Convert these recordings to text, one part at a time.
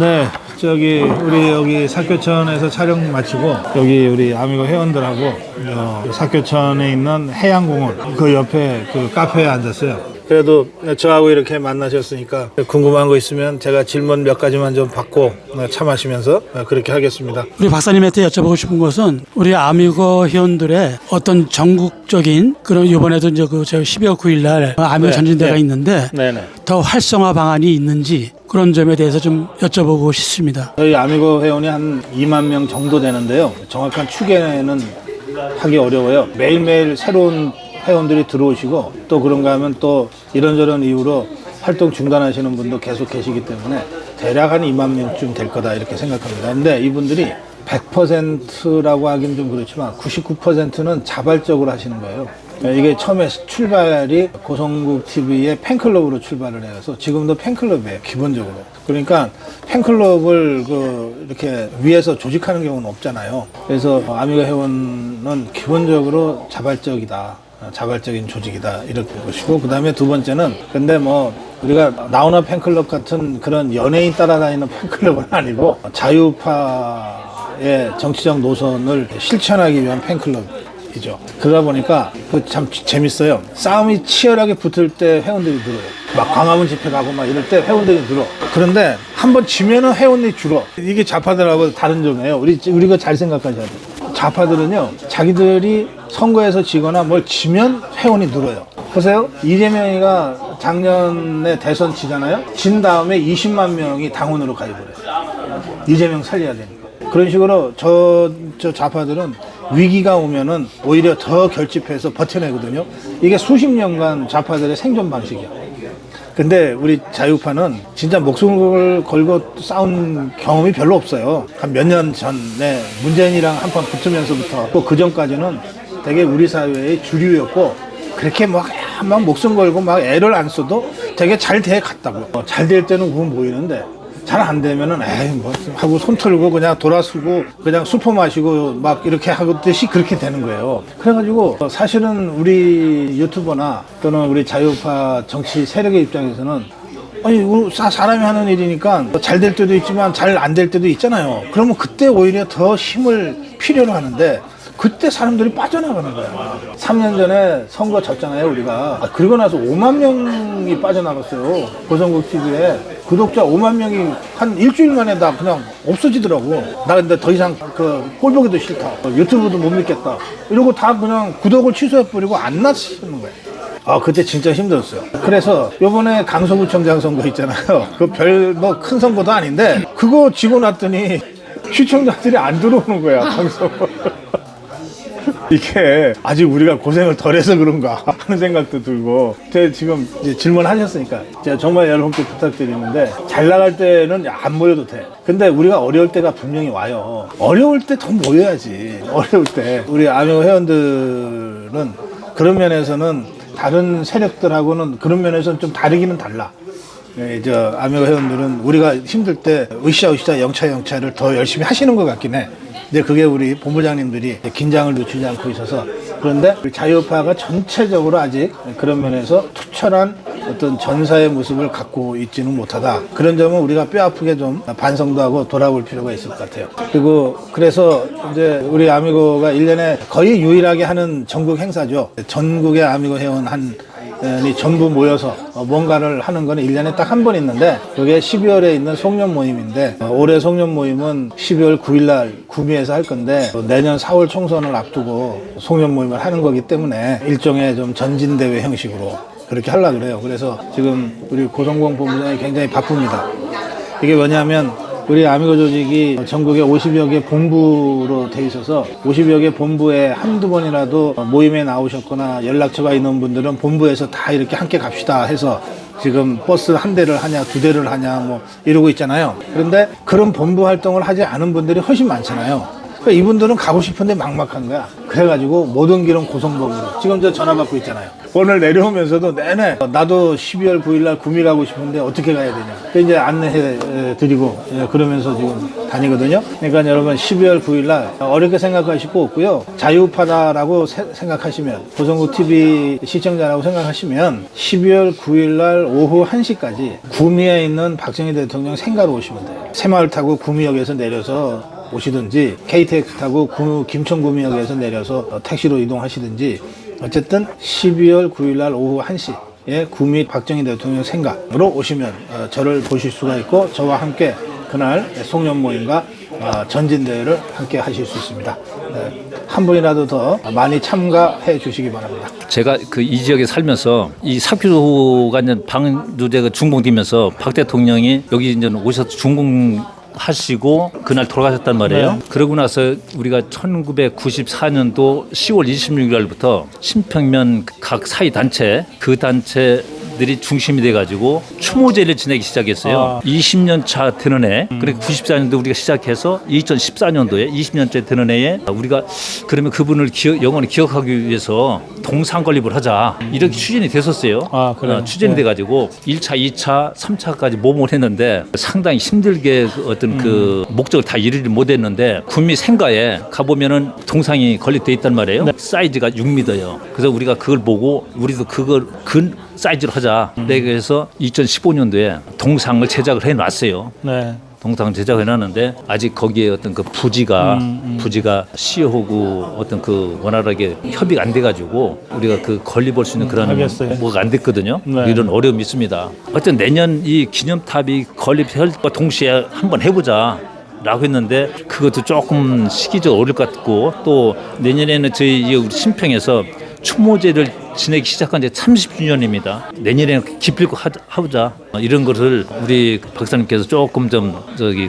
네, 저기 우리 여기 사교천에서 촬영 마치고 여기 우리 아미고 회원들하고 사교천에 있는 해양공원 그 옆에 그 카페에 앉았어요. 그래도 저하고 이렇게 만나셨으니까 궁금한 거 있으면 제가 질문 몇 가지만 좀 받고 참아시면서 그렇게 하겠습니다. 우리 박사님한테 여쭤보고 싶은 것은 우리 아미고 회원들의 어떤 전국적인 그런 이번에도 이제 그 12월 9일 날 아미고 전진대가 있는데 더 활성화 방안이 있는지 그런 점에 대해서 좀 여쭤보고 싶습니다. 저희 아미고 회원이 한 2만 명 정도 되는데요. 정확한 추계는 하기 어려워요. 매일매일 새로운 회원들이 들어오시고 또 그런가 하면 또 이런저런 이유로 활동 중단하시는 분도 계속 계시기 때문에 대략 한 2만 명쯤 될 거다 이렇게 생각합니다. 근데 이분들이 100%라고 하긴 좀 그렇지만 99%는 자발적으로 하시는 거예요. 이게 처음에 출발이 고성국 TV의 팬클럽으로 출발을 해서 지금도 팬클럽이에요, 기본적으로. 그러니까 팬클럽을 이렇게 위에서 조직하는 경우는 없잖아요. 그래서 아미고 회원은 기본적으로 자발적인 조직이다 이렇게 보시고, 그 다음에 두 번째는 근데 뭐 우리가 나훈아 팬클럽 같은 그런 연예인 따라다니는 팬클럽은 아니고 자유파의 정치적 노선을 실천하기 위한 팬클럽이죠. 그러다 보니까 참 재밌어요. 싸움이 치열하게 붙을 때 회원들이 늘어요. 막 광화문 집회 가고 막 이럴 때 회원들이 늘어. 그런데 한번 지면은 회원이 줄어. 이게 좌파들하고 다른 점이에요. 우리가 잘 생각하셔야 돼요. 좌파들은요, 자기들이 선거에서 지거나 뭘 지면 회원이 늘어요. 보세요. 이재명이가 작년에 대선 지잖아요. 진 다음에 20만 명이 당원으로 가입을 해요. 이재명 살려야 되니까. 그런 식으로 저 좌파들은 위기가 오면은 오히려 더 결집해서 버텨내거든요. 이게 수십 년간 좌파들의 생존 방식이야. 근데 우리 자유파는 진짜 목숨을 걸고 싸운 경험이 별로 없어요. 한 몇 년 전에 문재인이랑 한판 붙으면서부터 또 그 전까지는 되게 우리 사회의 주류였고, 그렇게 막 목숨 걸고 막 애를 안 써도 되게 잘 돼 갔다고. 잘 될 때는 그건 보이는데 잘 안 되면은 에이 뭐 하고 손 털고 그냥 돌아서고 그냥 수포 마시고 막 이렇게 하듯이 그렇게 되는 거예요. 그래가지고 사실은 우리 유튜버나 또는 우리 자유파 정치 세력의 입장에서는 아니 사람이 하는 일이니까 잘 될 때도 있지만 잘 안 될 때도 있잖아요. 그러면 그때 오히려 더 힘을 필요로 하는데 그때 사람들이 빠져나가는 거야. 3년 전에 선거 졌잖아요, 우리가. 그러고 나서 5만 명이 빠져나갔어요. 고성국 TV에. 구독자 5만 명이 한 일주일 만에 다 그냥 없어지더라고. 나 근데 더 이상 꼴 보기도 싫다. 유튜브도 못 믿겠다. 이러고 다 그냥 구독을 취소해버리고 안 나시는 거예요. 그때 진짜 힘들었어요. 그래서 요번에 강서구청장 선거 있잖아요. 큰 선거도 아닌데 그거 지고 났더니 시청자들이 안 들어오는 거야, 강서구. 이게 아직 우리가 고생을 덜 해서 그런가 하는 생각도 들고. 제가 지금 이제 질문하셨으니까 제가 정말 여러분께 부탁드리는데, 잘 나갈 때는 안 모여도 돼. 근데 우리가 어려울 때가 분명히 와요. 어려울 때 더 모여야지. 어려울 때 우리 아미고 회원들은 그런 면에서는 다른 세력들하고는 그런 면에서는 좀 다르기는 달라. 아미고 회원들은 우리가 힘들 때 으쌰으쌰 영차를 더 열심히 하시는 것 같긴 해. 근데 그게 우리 본부장님들이 긴장을 늦추지 않고 있어서. 그런데 우리 자유파가 전체적으로 아직 그런 면에서 투철한 어떤 전사의 모습을 갖고 있지는 못하다. 그런 점은 우리가 뼈아프게 좀 반성도 하고 돌아볼 필요가 있을 것 같아요. 그리고 그래서 이제 우리 아미고가 1년에 거의 유일하게 하는 전국 행사죠. 전국의 아미고 회원 이 전부 모여서 뭔가를 하는 거는 1년에 딱 한 번 있는데, 그게 12월에 있는 송년 모임인데, 올해 송년 모임은 12월 9일 날 구미에서 할 건데, 내년 4월 총선을 앞두고 송년 모임을 하는 거기 때문에 일종의 좀 전진대회 형식으로 그렇게 하려고 그래요. 그래서 지금 우리 고성공 본부장이 굉장히 바쁩니다. 이게 뭐냐면 우리 아미고 조직이 전국에 50여 개 본부로 돼 있어서 50여 개 본부에 한두 번이라도 모임에 나오셨거나 연락처가 있는 분들은 본부에서 다 이렇게 함께 갑시다 해서 지금 버스 한 대를 하냐 두 대를 하냐 뭐 이러고 있잖아요. 그런데 그런 본부 활동을 하지 않은 분들이 훨씬 많잖아요. 그러니까 이분들은 가고 싶은데 막막한 거야. 그래가지고 모든 길은 고성범으로. 지금 저 전화 받고 있잖아요. 오늘 내려오면서도 내내 나도 12월 9일날 구미 가고 싶은데 어떻게 가야 되냐. 그 이제 안내해 드리고 그러면서 지금 다니거든요. 그러니까 여러분 12월 9일날 어렵게 생각하실 거 없고요. 자유파다라고 생각하시면 고성구 TV 시청자라고 생각하시면 12월 9일날 오후 1시까지 구미에 있는 박정희 대통령 생가로 오시면 돼요. 새마을 타고 구미역에서 내려서 오시든지 KTX 타고 김천구미역에서 내려서 택시로 이동하시든지 어쨌든 12월 9일날 오후 1시에 구미 박정희 대통령 생가로 오시면 저를 보실 수가 있고 저와 함께 그날 송년 모임과 전진대회를 함께 하실 수 있습니다. 한 분이라도 더 많이 참가해 주시기 바랍니다. 제가 그 이 지역에 살면서 이 사표가 이제 방두제가 중봉되면서 박 대통령이 여기 이제 오셔서 중봉 하시고 그날 돌아가셨단 말이에요. 네. 그러고 나서 우리가 1994년도 10월 26일 날부터 신평면 각 사회 단체 그 단체들이 중심이 돼가지고 추모제를 지내기 시작했어요. 20년 차 되는 해, 그리고 94년도 우리가 시작해서 2014년도에 20년째 되는 해에 우리가 그러면 그분을 영원히 기억하기 위해서 동상 건립을 하자 이렇게 추진이 됐었어요. 추진이 돼가지고 1차, 2차, 3차까지 모험을 했는데 상당히 힘들게 어떤 그 목적을 다 이루지 못했는데 구미 생가에 가보면은 동상이 건립돼 있단 말이에요. 네. 사이즈가 6m예요. 그래서 우리가 그걸 보고 우리도 그걸 근 사이즈로 하자. 그래서 2015년도에 동상을 제작을 해놨어요. 네. 동상 제작을 해놨는데 아직 거기에 어떤 그 부지가 시하고 어떤 그 원활하게 협의가 안 돼가지고 우리가 그 건립할 수 있는 그런 뭐가 안 됐거든요. 네. 이런 어려움이 있습니다. 어쨌든 내년 이 기념탑이 건립할 것 동시에 한번 해보자. 라고 했는데 그것도 조금 시기적 어려울 것 같고 또 내년에는 저희 우리 신평에서 추모제를 지내기 시작한 지 30주년입니다. 내년에는 기필코 하자. 이런 것을 우리 박사님께서 조금 좀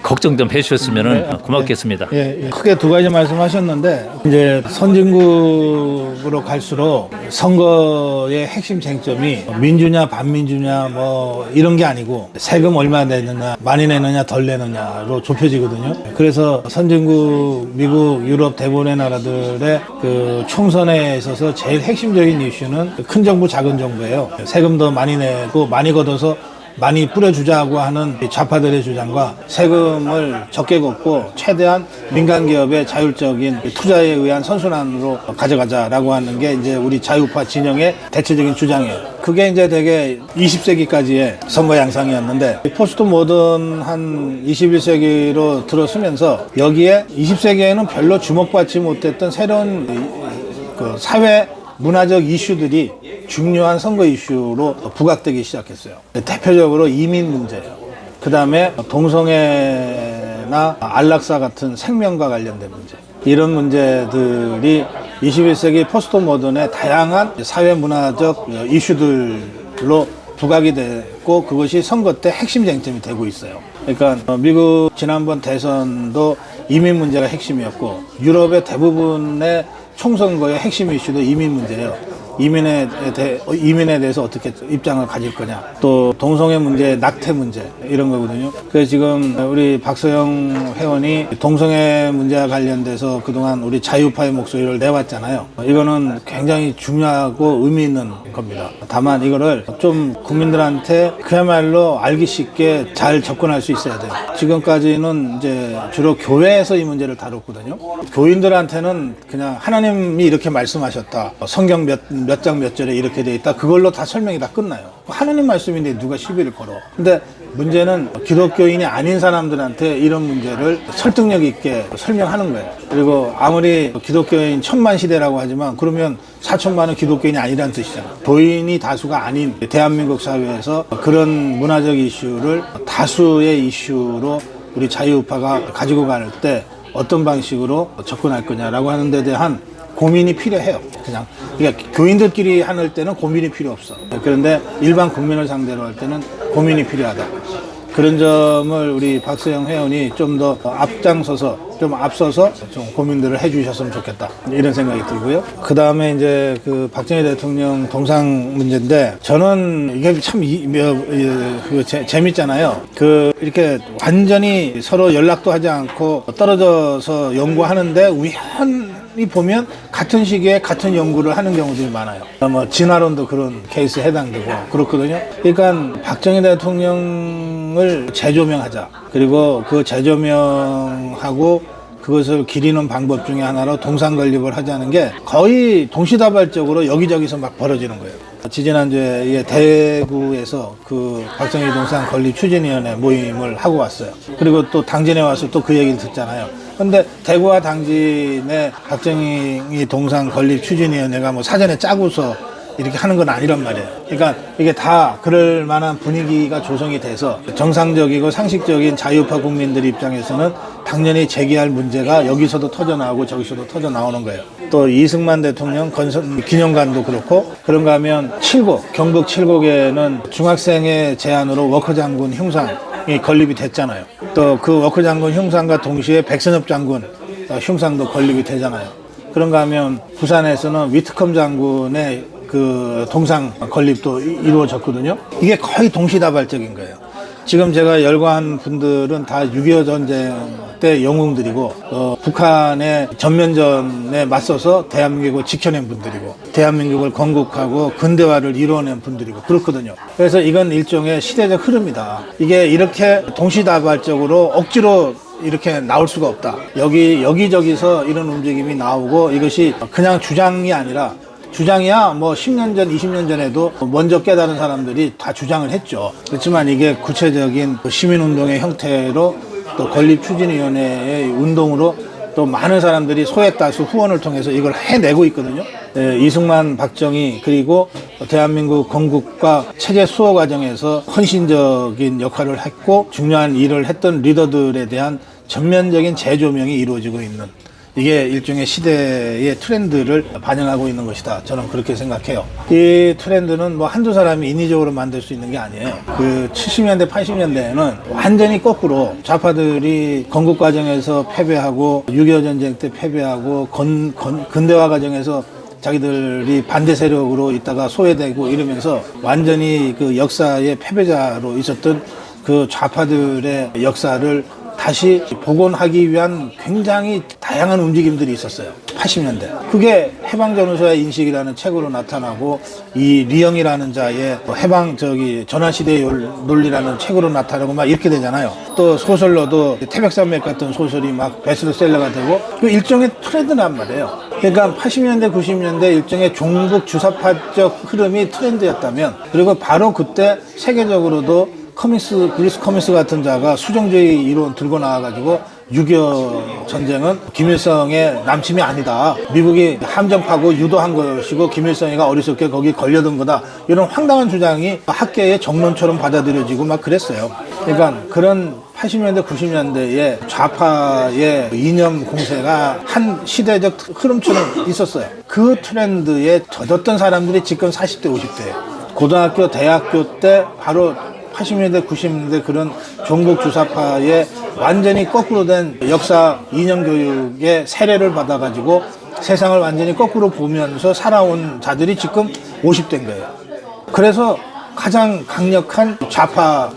걱정 좀 해주셨으면 고맙겠습니다. 크게 두 가지 말씀하셨는데 이제 선진국으로 갈수록 선거의 핵심 쟁점이 민주냐 반민주냐 뭐 이런 게 아니고 세금 얼마 내느냐 많이 내느냐 덜 내느냐로 좁혀지거든요. 그래서 선진국 미국 유럽 대부분의 나라들의 그 총선에 있어서 제일 핵심적인 이슈는 큰 정부 작은 정부예요. 세금 더 많이 내고 많이 걷어서 많이 뿌려주자고 하는 좌파들의 주장과 세금을 적게 걷고 최대한 민간 기업의 자율적인 투자에 의한 선순환으로 가져가자라고 하는 게 이제 우리 자유파 진영의 대체적인 주장이에요. 그게 이제 되게 20세기까지의 선거 양상이었는데 포스트 모던한 21세기로 들어서면서 여기에 20세기에는 별로 주목받지 못했던 새로운 그 사회 문화적 이슈들이 중요한 선거 이슈로 부각되기 시작했어요. 대표적으로 이민 문제예요. 그 다음에 동성애나 안락사 같은 생명과 관련된 문제. 이런 문제들이 21세기 포스트 모던의 다양한 사회 문화적 이슈들로 부각이 됐고 그것이 선거 때 핵심 쟁점이 되고 있어요. 그러니까 미국 지난번 대선도 이민 문제가 핵심이었고 유럽의 대부분의 총선거의 핵심 이슈도 이민 문제예요. 이민에 대해서 어떻게 입장을 가질 거냐. 또 동성애 문제, 낙태 문제 이런 거거든요. 그래서 지금 우리 박소영 회원이 동성애 문제와 관련돼서 그동안 우리 자유파의 목소리를 내왔잖아요. 이거는 굉장히 중요하고 의미 있는 겁니다. 다만 이거를 좀 국민들한테 그야말로 알기 쉽게 잘 접근할 수 있어야 돼요. 지금까지는 이제 주로 교회에서 이 문제를 다뤘거든요. 교인들한테는 그냥 하나님이 이렇게 말씀하셨다. 성경 몇 장 몇 절에 이렇게 돼 있다. 그걸로 다 설명이 다 끝나요. 하나님 말씀인데 누가 시비를 걸어. 근데 문제는 기독교인이 아닌 사람들한테 이런 문제를 설득력 있게 설명하는 거예요. 그리고 아무리 기독교인 천만 시대라고 하지만 그러면 4천만은 기독교인이 아니라는 뜻이잖아요. 교인이 다수가 아닌 대한민국 사회에서 그런 문화적 이슈를 다수의 이슈로 우리 자유파가 가지고 갈 때 어떤 방식으로 접근할 거냐라고 하는 데 대한 고민이 필요해요. 그러니까 교인들끼리 하는 때는 고민이 필요 없어. 그런데 일반 국민을 상대로 할 때는 고민이 필요하다. 그런 점을 우리 박서영 회원이 좀 더 앞장서서 좀 앞서서 좀 고민들을 해주셨으면 좋겠다 이런 생각이 들고요. 그 다음에 이제 그 박정희 대통령 동상 문제인데 저는 이게 참 재밌잖아요. 그 이렇게 완전히 서로 연락도 하지 않고 떨어져서 연구하는데 우연히 보면 같은 시기에 같은 연구를 하는 경우들이 많아요. 뭐 진화론도 그런 케이스에 해당되고 그렇거든요. 그러니까 박정희 대통령을 재조명하자. 그리고 그 재조명하고 그것을 기리는 방법 중에 하나로 동상 건립을 하자는 게 거의 동시다발적으로 여기저기서 막 벌어지는 거예요. 지지난주에 대구에서 그 박정희 동상 건립 추진위원회 모임을 하고 왔어요. 그리고 또 당진에 와서 또 그 얘기를 듣잖아요. 근데 대구와 당진에 박정희 동상 건립 추진위원회가 뭐 사전에 짜고서 이렇게 하는 건 아니란 말이에요. 그러니까 이게 다 그럴 만한 분위기가 조성이 돼서 정상적이고 상식적인 자유파 국민들 입장에서는 당연히 제기할 문제가 여기서도 터져나오고 저기서도 터져나오는 거예요. 또 이승만 대통령 기념관도 그렇고 그런가 하면 경북 칠곡에는 중학생의 제안으로 워커 장군 흉상이 건립이 됐잖아요. 또 그 워커 장군 흉상과 동시에 백선엽 장군 흉상도 건립이 되잖아요. 그런가 하면 부산에서는 위트컴 장군의 그 동상 건립도 이루어졌거든요. 이게 거의 동시다발적인 거예요. 지금 제가 열거한 분들은 다 6.25 전쟁 때 영웅들이고 북한의 전면전에 맞서서 대한민국을 지켜낸 분들이고 대한민국을 건국하고 근대화를 이루어낸 분들이고 그렇거든요. 그래서 이건 일종의 시대적 흐름이다. 이게 이렇게 동시다발적으로 억지로 이렇게 나올 수가 없다. 여기저기서 이런 움직임이 나오고 이것이 그냥 주장이 아니라 주장이야 뭐 10년 전, 20년 전에도 먼저 깨달은 사람들이 다 주장을 했죠. 그렇지만 이게 구체적인 시민운동의 형태로 또 건립추진위원회의 운동으로 또 많은 사람들이 소액다수 후원을 통해서 이걸 해내고 있거든요. 이승만, 박정희 그리고 대한민국 건국과 체제 수호 과정에서 헌신적인 역할을 했고 중요한 일을 했던 리더들에 대한 전면적인 재조명이 이루어지고 있는 이게 일종의 시대의 트렌드를 반영하고 있는 것이다. 저는 그렇게 생각해요. 이 트렌드는 뭐 한두 사람이 인위적으로 만들 수 있는 게 아니에요. 그 70년대, 80년대에는 완전히 거꾸로 좌파들이 건국 과정에서 패배하고 6.25 전쟁 때 패배하고 근대화 과정에서 자기들이 반대 세력으로 있다가 소외되고 이러면서 완전히 그 역사의 패배자로 있었던 그 좌파들의 역사를 다시 복원하기 위한 굉장히 다양한 움직임들이 있었어요. 80년대. 그게 해방전후서의 인식이라는 책으로 나타나고 이 리영이라는 자의 전환시대의 논리라는 책으로 나타나고 막 이렇게 되잖아요. 또 소설로도 태백산맥 같은 소설이 막 베스트셀러가 되고 그 일종의 트렌드란 말이에요. 그러니까 80년대, 90년대 일종의 종북 주사파적 흐름이 트렌드였다면 그리고 바로 그때 세계적으로도 브루스 커밍스 같은 자가 수정주의 이론 들고 나와가지고 6.25 전쟁은 김일성의 남침이 아니다. 미국이 함정 파고 유도한 것이고 김일성이가 어리석게 거기 걸려든 거다. 이런 황당한 주장이 학계의 정론처럼 받아들여지고 막 그랬어요. 그러니까 그런 80년대, 90년대에 좌파의 이념 공세가 한 시대적 흐름처럼 있었어요. 그 트렌드에 젖었던 사람들이 지금 40대, 50대예요. 고등학교, 대학교 때 바로 80년대, 90년대 그런 종북 주사파의 완전히 거꾸로 된 역사 이념 교육의 세례를 받아가지고 세상을 완전히 거꾸로 보면서 살아온 자들이 지금 50대인 거예요. 그래서 가장 강력한 좌파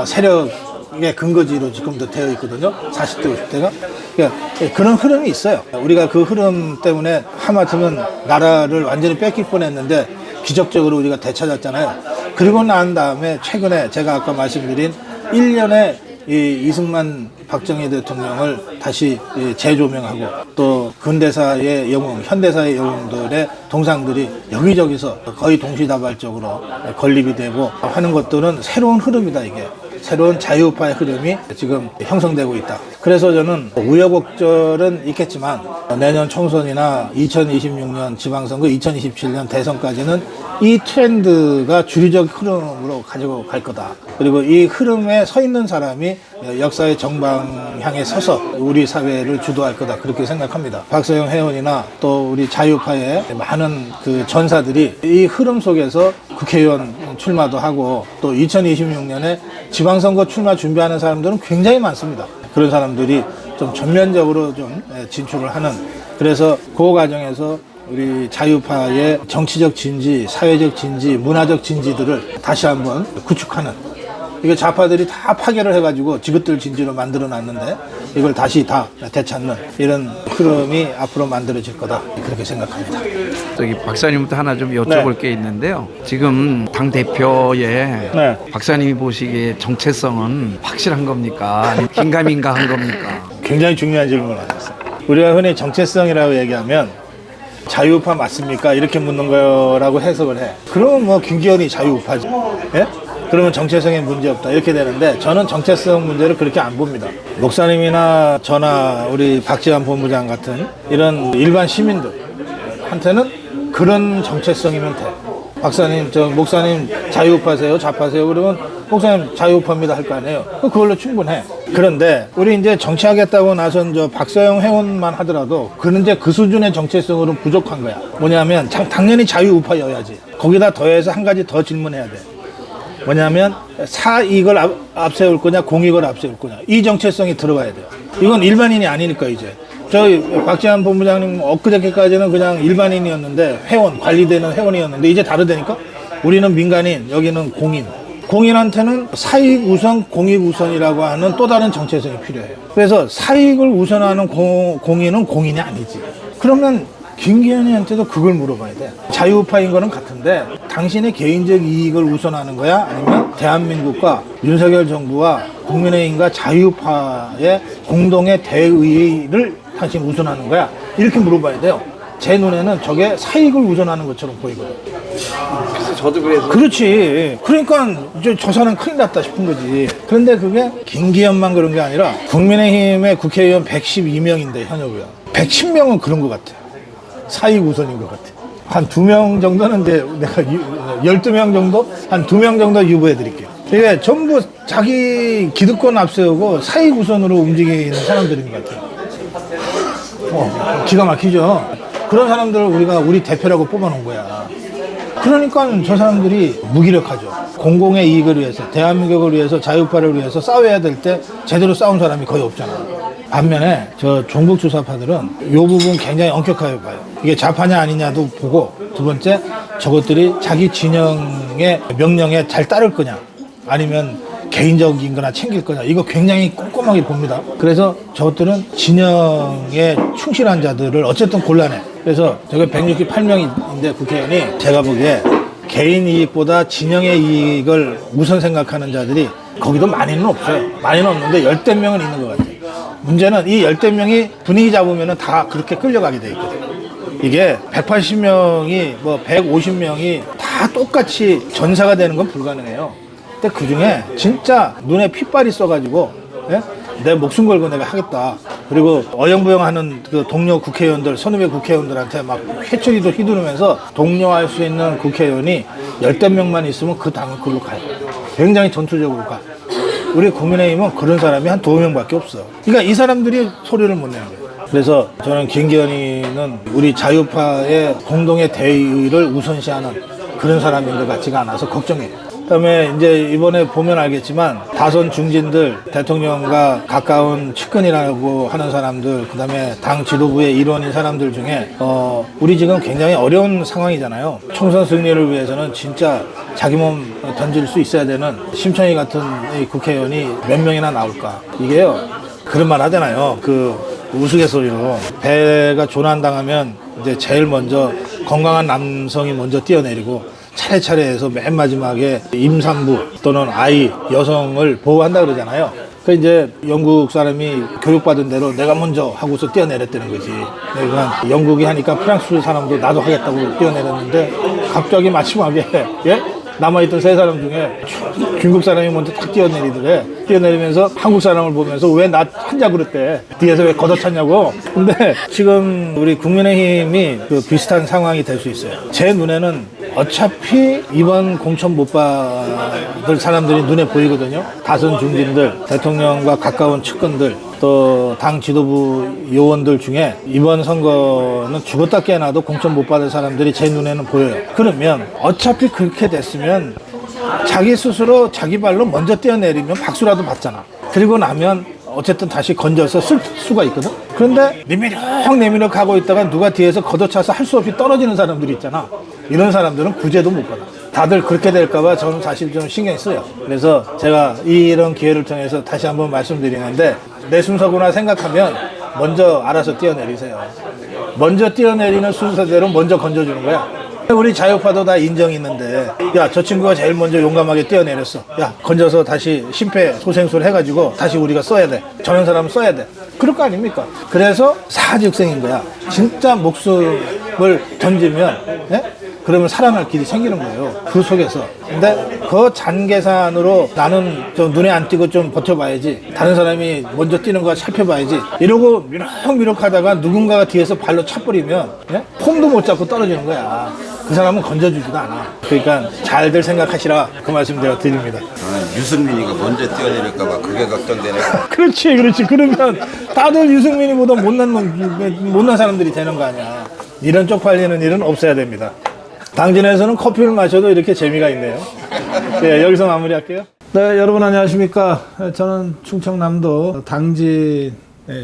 세력의 근거지로 지금도 되어 있거든요. 40대, 50대가. 그러니까 그런 흐름이 있어요. 우리가 그 흐름 때문에 하마터면 나라를 완전히 뺏길 뻔했는데 기적적으로 우리가 되찾았잖아요. 그리고 난 다음에 최근에 제가 아까 말씀드린 1년에 이승만 박정희 대통령을 다시 재조명하고 또 근대사의 영웅, 현대사의 영웅들의 동상들이 여기저기서 거의 동시다발적으로 건립이 되고 하는 것들은 새로운 흐름이다 이게. 새로운 자유파의 흐름이 지금 형성되고 있다. 그래서 저는 우여곡절은 있겠지만 내년 총선이나 2026년 지방선거, 2027년 대선까지는 이 트렌드가 주류적 흐름으로 가지고 갈 거다. 그리고 이 흐름에 서 있는 사람이 역사의 정방향에 서서 우리 사회를 주도할 거다. 그렇게 생각합니다. 박서영 회원이나 또 우리 자유파의 많은 그 전사들이 이 흐름 속에서 국회의원 지방 출마도 하고 또 2026년에 지방선거 출마 준비하는 사람들은 굉장히 많습니다. 그런 사람들이 좀 전면적으로 좀 진출을 하는, 그래서 그 과정에서 우리 자유파의 정치적 진지, 사회적 진지, 문화적 진지들을 다시 한번 구축하는, 이거 좌파들이 다 파괴를 해가지고 지긋들 진지로 만들어 놨는데 이걸 다시 다 되찾는 이런 흐름이 앞으로 만들어질 거다, 그렇게 생각합니다. 저기 박사님부터 하나 좀 여쭤볼 게 있는데요. 지금 당 대표의 박사님이 보시기에 정체성은 확실한 겁니까? 아니면 긴가민가한 겁니까? 굉장히 중요한 질문을 하셨어요. 우리가 흔히 정체성이라고 얘기하면 자유우파 맞습니까? 이렇게 묻는 거라고 해석을 해. 그러면 뭐 김기현이 자유우파지. 예? 그러면 정체성에 문제 없다 이렇게 되는데, 저는 정체성 문제를 그렇게 안 봅니다. 목사님이나 저나 우리 박지원 본부장 같은 이런 일반 시민들한테는 그런 정체성이면 돼. 박사님, 목사님 자유우파세요? 좌파세요? 그러면 목사님 자유우파입니다 할 거 아니에요. 그걸로 충분해. 그런데 우리 이제 정치하겠다고 나선 저 박서영 회원만 하더라도 그는 이제 그 수준의 정체성으로는 부족한 거야. 뭐냐면 당연히 자유우파여야지. 거기다 더해서 한 가지 더 질문해야 돼. 뭐냐면 사익을 앞세울 거냐 공익을 앞세울 거냐, 이 정체성이 들어가야 돼요. 이건 일반인이 아니니까. 이제 저희 박지원 본부장님 엊그저께까지는 그냥 일반인이었는데, 회원, 관리되는 회원이었는데 이제 다르다니까. 우리는 민간인, 여기는 공인. 공인한테는 사익 우선, 공익 우선이라고 하는 또 다른 정체성이 필요해요. 그래서 사익을 우선하는 공인은 공인이 아니지. 그러면 김기현이한테도 그걸 물어봐야 돼. 자유우파인 거는 같은데 당신의 개인적 이익을 우선하는 거야? 아니면 대한민국과 윤석열 정부와 국민의힘과 자유우파의 공동의 대의를 당신 우선하는 거야? 이렇게 물어봐야 돼요. 제 눈에는 저게 사익을 우선하는 것처럼 보이거든. 그래서 저도 그래서. 그렇지. 그러니까 저 사람 큰일 났다 싶은 거지. 그런데 그게 김기현만 그런 게 아니라 국민의힘의 국회의원 112명인데 현역이야. 110명은 그런 것 같아. 사익 우선인 것 같아. 한 2명 정도는 이제 내가 12명 정도? 한 2명 정도 유보해 드릴게요. 이게 전부 자기 기득권 앞세우고 사익 우선으로 움직이는 사람들인 것 같아요. 기가 막히죠? 그런 사람들을 우리가 우리 대표라고 뽑아놓은 거야. 그러니까 저 사람들이 무기력하죠. 공공의 이익을 위해서, 대한민국을 위해서, 자유파를 위해서 싸워야 될 때 제대로 싸운 사람이 거의 없잖아. 반면에 저 종북 주사파들은 이 부분 굉장히 엄격하게 봐요. 이게 좌파냐 아니냐도 보고, 두 번째 저것들이 자기 진영의 명령에 잘 따를 거냐 아니면 개인적인 거나 챙길 거냐, 이거 굉장히 꼼꼼하게 봅니다. 그래서 저것들은 진영에 충실한 자들을 어쨌든 골라내. 그래서 저게 168명인데 국회의원이, 제가 보기에 개인 이익보다 진영의 이익을 우선 생각하는 자들이 거기도 많이는 없어요. 많이는 없는데 열댓 명은 있는 것 같아요. 문제는 이 열댓 명이 분위기 잡으면 다 그렇게 끌려가게 돼 있거든. 이게 180명이 뭐 150명이 다 똑같이 전사가 되는 건 불가능해요. 근데 그 중에 진짜 눈에 핏발이 써가지고, 예? 내 목숨 걸고 내가 하겠다. 그리고 어영부영하는 그 동료 국회의원들, 선후배 국회의원들한테 막 회초리도 휘두르면서 독려할 수 있는 국회의원이 열댓 명만 있으면 그 당은 그걸로 가요. 굉장히 전투적으로 가. 우리 국민의힘은 그런 사람이 한 2명밖에 없어. 그러니까 이 사람들이 소리를 못 내는 거예요. 그래서 저는 김기현이는 우리 자유파의 공동의 대의를 우선시하는 그런 사람인 것 같지가 않아서 걱정해요. 그다음에 이제 이번에 보면 알겠지만 다선 중진들, 대통령과 가까운 측근이라고 하는 사람들, 그다음에 당 지도부의 일원인 사람들 중에 우리 지금 굉장히 어려운 상황이잖아요. 총선 승리를 위해서는 진짜 자기 몸 던질 수 있어야 되는 심청희 같은 이 국회의원이 몇 명이나 나올까. 이게요, 그런 말 하잖아요. 그 우스갯소리로 배가 조난당하면 이제 제일 먼저 건강한 남성이 먼저 뛰어내리고 차례차례 해서 맨 마지막에 임산부 또는 아이, 여성을 보호한다 그러잖아요. 그 이제 영국 사람이 교육받은 대로 내가 먼저 하고서 뛰어내렸다는 거지. 그러니까 영국이 하니까 프랑스 사람도 나도 하겠다고 뛰어내렸는데 갑자기 마지막에 예? 남아있던 3사람 중에 중국 사람이 먼저 탁 뛰어내리더래. 뛰어내리면서 한국 사람을 보면서 왜 나 하냐고 그랬대. 뒤에서 왜 걷어찼냐고. 근데 지금 우리 국민의힘이 그 비슷한 상황이 될 수 있어요. 제 눈에는 어차피 이번 공천 못 받을 사람들이 눈에 보이거든요. 다선 중진들, 대통령과 가까운 측근들, 또 당 지도부 요원들 중에 이번 선거는 죽었다 깨어나도 공천 못 받을 사람들이 제 눈에는 보여요. 그러면 어차피 그렇게 됐으면 자기 스스로 자기 발로 먼저 뛰어내리면 박수라도 받잖아. 그리고 나면 어쨌든 다시 건져서 쓸 수가 있거든. 그런데 내미력 가고 있다가 누가 뒤에서 걷어차서 할 수 없이 떨어지는 사람들이 있잖아. 이런 사람들은 구제도 못 받아. 다들 그렇게 될까봐 저는 사실 좀 신경이 쓰여요. 그래서 제가 이런 기회를 통해서 다시 한번 말씀드리는데, 내 순서구나 생각하면 먼저 알아서 뛰어내리세요. 먼저 뛰어내리는 순서대로 먼저 건져주는 거야. 우리 자유파도 다 인정이 있는데, 야, 저 친구가 제일 먼저 용감하게 뛰어내렸어. 야, 건져서 다시 심폐소생술 해가지고 다시 우리가 써야 돼. 저런 사람은 써야 돼. 그럴 거 아닙니까? 그래서 사직생인 거야. 진짜 목숨을 던지면, 예? 그러면 살아날 길이 생기는 거예요. 그 속에서. 근데 그 잔계산으로 나는 좀 눈에 안 띄고 좀 버텨봐야지. 다른 사람이 먼저 뛰는 거 살펴봐야지. 이러고 미륵미륵 하다가 누군가가 뒤에서 발로 차버리면, 예? 폼도 못 잡고 떨어지는 거야. 그 사람은 건져주지도 않아. 그러니까 잘들 생각하시라. 그 말씀 제가 드립니다. 유승민이가 먼저 뛰어내릴까봐 그게 걱정되네. 그렇지. 그러면 다들 유승민이보다 못난 사람들이 되는 거 아니야. 이런 쪽팔리는 일은 없어야 됩니다. 당진에서는 커피를 마셔도 이렇게 재미가 있네요. 네, 여기서 마무리할게요. 네, 여러분 안녕하십니까. 저는 충청남도 당진에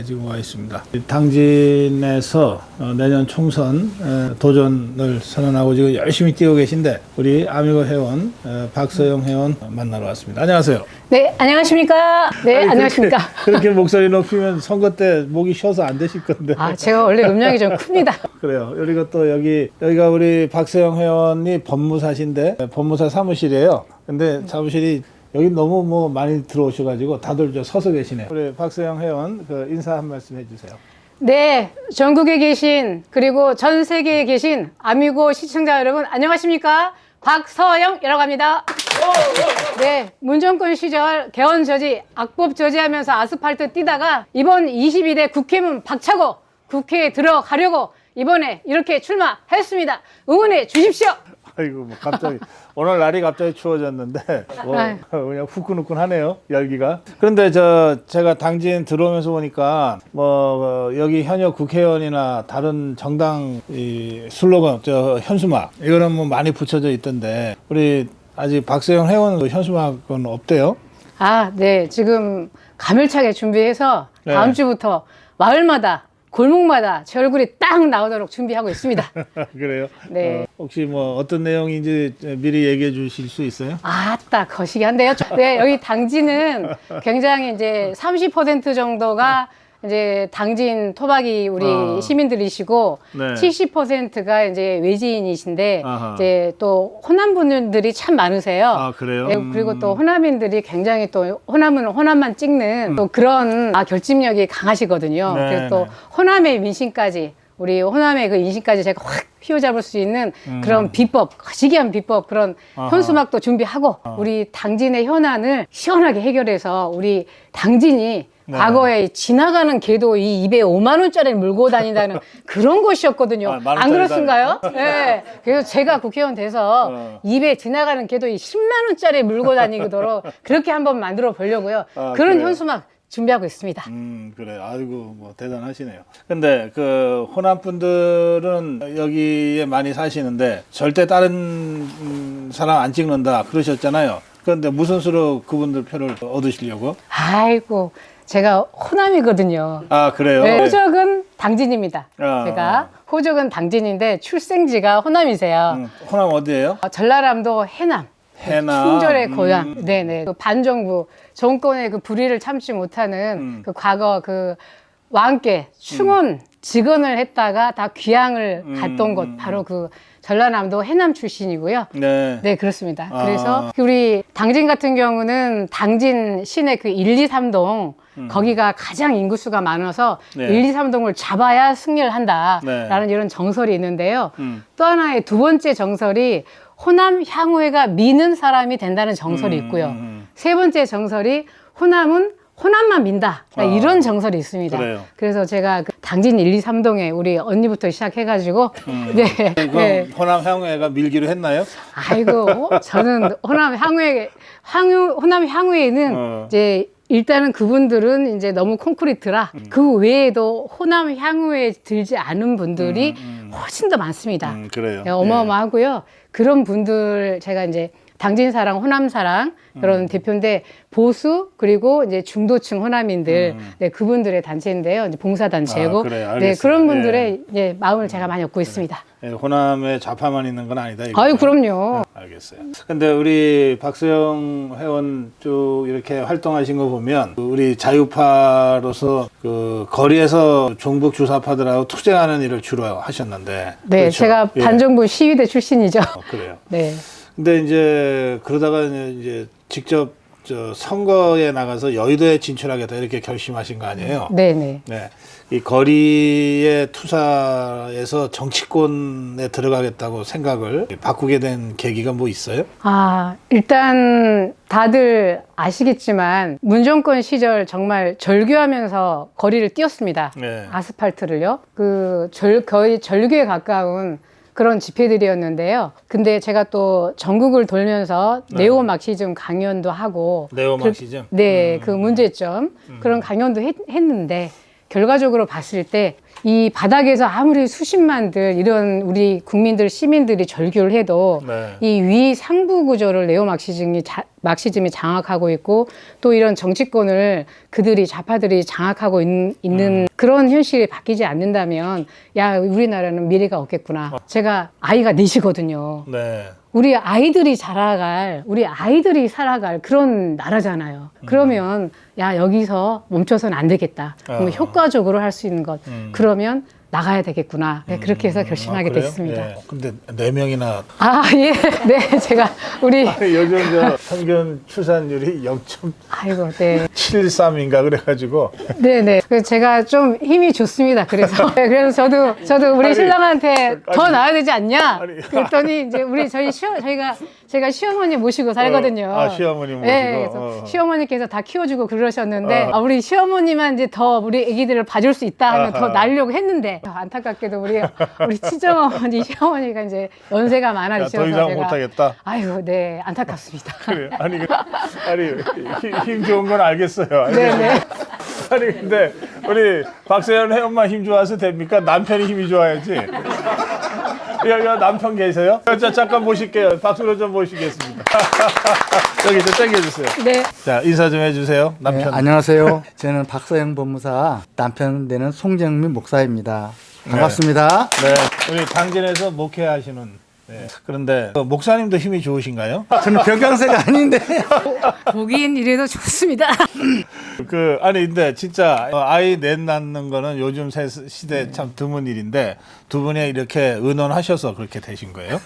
지금 와 있습니다. 당진에서 내년 총선 도전을 선언하고 지금 열심히 뛰고 계신데, 우리 아미고 회원 박서영 회원 만나러 왔습니다. 안녕하세요. 네, 안녕하십니까. 네, 아니, 안녕하십니까. 그렇게 목소리 높이면 선거 때 목이 쉬어서 안 되실 건데. 아, 제가 원래 음량이 좀 큽니다. 그래요. 그리고 또 여기가 우리 박서영 회원이 법무사신데, 법무사 사무실이에요. 근데 사무실이 여기 너무 뭐 많이 들어오셔가지고 다들 서서 계시네요. 우리 박서영 회원 인사 한 말씀 해주세요. 네, 전국에 계신, 그리고 전 세계에 계신 아미고 시청자 여러분, 안녕하십니까. 박서영이라고 합니다. 네, 문정권 시절 개헌 저지, 악법 저지하면서 아스팔트 뛰다가 이번 22대 국회문 박차고 국회에 들어가려고 이번에 이렇게 출마했습니다. 응원해 주십시오. 아이고, 뭐 갑자기 오늘 날이 갑자기 추워졌는데 그냥 후끈후끈하네요, 열기가. 그런데 제가 당진 들어오면서 보니까 여기 현역 국회의원이나 다른 정당 이 슬로건 현수막 이거는 뭐 많이 붙여져 있던데, 우리 아직 박서영 회원 현수막은 없대요? 아, 네, 지금 가물차게 준비해서 다음 네. 주부터 마을마다 골목마다 제 얼굴이 딱 나오도록 준비하고 있습니다. 그래요? 네. 혹시 뭐 어떤 내용인지 미리 얘기해 주실 수 있어요? 아따, 거시기 한데요. 네, 여기 당진은 굉장히 이제 30% 정도가 이제 당진 토박이 우리 시민들이시고, 네. 70%가 이제 외지인이신데, 아하. 이제 또 호남 분들이 참 많으세요. 아, 그래요? 네, 그리고 또 호남인들이 굉장히 또 호남은 호남만 찍는 또 그런 결집력이 강하시거든요. 네, 그래서 또 네. 호남의 민심까지, 우리 호남의 그 인심까지 제가 확 휘어잡을 수 있는 그런 비법, 거시기한 비법, 그런 아하. 현수막도 준비하고, 우리 당진의 현안을 시원하게 해결해서 우리 당진이 네. 과거에 지나가는 개도 이 입에 5만 원짜리를 물고 다닌다는 그런 곳이었거든요. 만 원짜리 안 그렇습니까요? 네. 그래서 제가 국회의원 돼서 입에 지나가는 개도 이 10만 원짜리 물고 다니도록 그렇게 한번 만들어 보려고요. 아, 그런 그래요? 현수막 준비하고 있습니다. 그래요. 아이고, 뭐 대단하시네요. 근데 그 호남 분들은 여기에 많이 사시는데 절대 다른 사람 안 찍는다 그러셨잖아요. 그런데 무슨 수로 그분들 표를 얻으시려고? 아이고, 제가 호남이거든요. 아, 그래요? 네, 호적은 당진입니다. 아. 제가 호적은 당진인데 출생지가 호남이세요. 호남 어디예요? 전라남도 해남. 해남. 충절의 고향. 네네. 그 반정부 정권의 그 불의를 참지 못하는 그 과거 그 왕께 충원 직언을 했다가 다 귀향을 갔던 곳, 바로 그 전라남도 해남 출신이고요. 네. 네, 그렇습니다. 아. 그래서 우리 당진 같은 경우는 당진 시내 그 1, 2, 3동 거기가 가장 인구수가 많아서 네. 1, 2, 3동을 잡아야 승리를 한다라는 네. 이런 정설이 있는데요. 또 하나의 두 번째 정설이 호남 향후회가 미는 사람이 된다는 정설이 있고요. 세 번째 정설이 호남은 호남만 민다. 이런 정설이 있습니다. 그래요. 그래서 제가 그 당진 1, 2, 3동에 우리 언니부터 시작해가지고 네. 그럼 네. 호남 향후회가 밀기로 했나요? 아이고, 저는 호남 향후에는 이제 일단은 그분들은 이제 너무 콘크리트라 그 외에도 호남 향후에 들지 않은 분들이 훨씬 더 많습니다. 그래요. 네, 어마어마하고요. 그런 분들 제가 이제 당진사랑, 호남사랑 그런 대표인데 보수 그리고 이제 중도층 호남인들 네, 그분들의 단체인데요. 이제 봉사단체고 그래요. 네, 알겠어요. 그런 분들의 이제 마음을 제가 많이 얻고 있습니다. 예, 호남에 좌파만 있는 건 아니다. 이거죠? 아유 그럼요. 알겠어요. 근데 우리 박서영 회원 쭉 이렇게 활동하신 거 보면 우리 자유파로서 그 거리에서 종북 주사파들하고 투쟁하는 일을 주로 하셨는데. 네, 그렇죠? 제가 예. 반정부 시위대 출신이죠. 그래요. 네. 근데 이제 그러다가 이제 직접 저 선거에 나가서 여의도에 진출하겠다 이렇게 결심하신 거 아니에요? 네네. 네. 이 거리의 투사에서 정치권에 들어가겠다고 생각을 바꾸게 된 계기가 뭐 있어요? 아, 일단 다들 아시겠지만 문정권 시절 정말 절규하면서 거리를 뛰었습니다. 네. 아스팔트를요. 거의 절규에 가까운 그런 집회들이었는데요. 근데 제가 또 전국을 돌면서 네오 막시즘 강연도 하고 네오 막시즘? 네, 그 문제점 그런 강연도 했는데 결과적으로 봤을 때 이 바닥에서 아무리 수십만들 이런 우리 국민들 시민들이 절규를 해도 네. 이 위 상부 구조를 네오 막시즘이 장악하고 있고 또 이런 정치권을 그들이 좌파들이 장악하고 있는 그런 현실이 바뀌지 않는다면 야 우리나라는 미래가 없겠구나. 제가 아이가 넷이거든요. 네. 우리 아이들이 자라갈, 우리 아이들이 살아갈 그런 나라잖아요. 그러면 야 여기서 멈춰서는 안 되겠다. 그럼 효과적으로 할 수 있는 것. 그러면 나가야 되겠구나. 네, 그렇게 해서 결심하게 그래요? 됐습니다. 예. 근데 4명이나 아, 예. 네, 제가 우리 요즘 저 평균 출산율이 아이고, 네. 0.73인가 그래가지고 네, 네. 그래서 제가 좀 힘이 좋습니다. 그래서 네, 그래서 저도 우리 신랑한테 더 낳아야 되지 않냐? 그랬더니 이제 제가 시어머니 모시고 살거든요. 아, 시어머니 모시고. 네, 그래서 시어머니께서 다 키워주고 그러셨는데 우리 시어머니만 이제 더 우리 아기들을 봐줄 수 있다 하면 더 낳으려고 했는데 안타깝게도 우리 친정어머니 시어머니가 이제 연세가 많아지셔서 더 이상 제가 못하겠다. 아이고, 네, 안타깝습니다. 그래. 아니 힘 좋은 건 알겠어요. 네네. 아니 근데 우리 박서연 회원만 힘 좋아서 됩니까? 남편이 힘이 좋아야지. 여기 남편 계세요? 자, 잠깐 모실게요. 박수로 좀 모시겠습니다. 여기 좀 당겨주세요. 네. 자, 인사 좀 해주세요. 남편. 네, 안녕하세요. 저는 박서영 법무사 남편 되는 송정민 목사입니다. 반갑습니다. 네, 우리 당진에서 목회하시는. 네. 그런데 목사님도 힘이 좋으신가요? 저는 별강세가 아닌데. 보기엔 이래도 좋습니다. 아니 근데 진짜 아이 넷 낳는 거는 요즘 시대 참 드문 일인데 두 분이 이렇게 의논하셔서 그렇게 되신 거예요?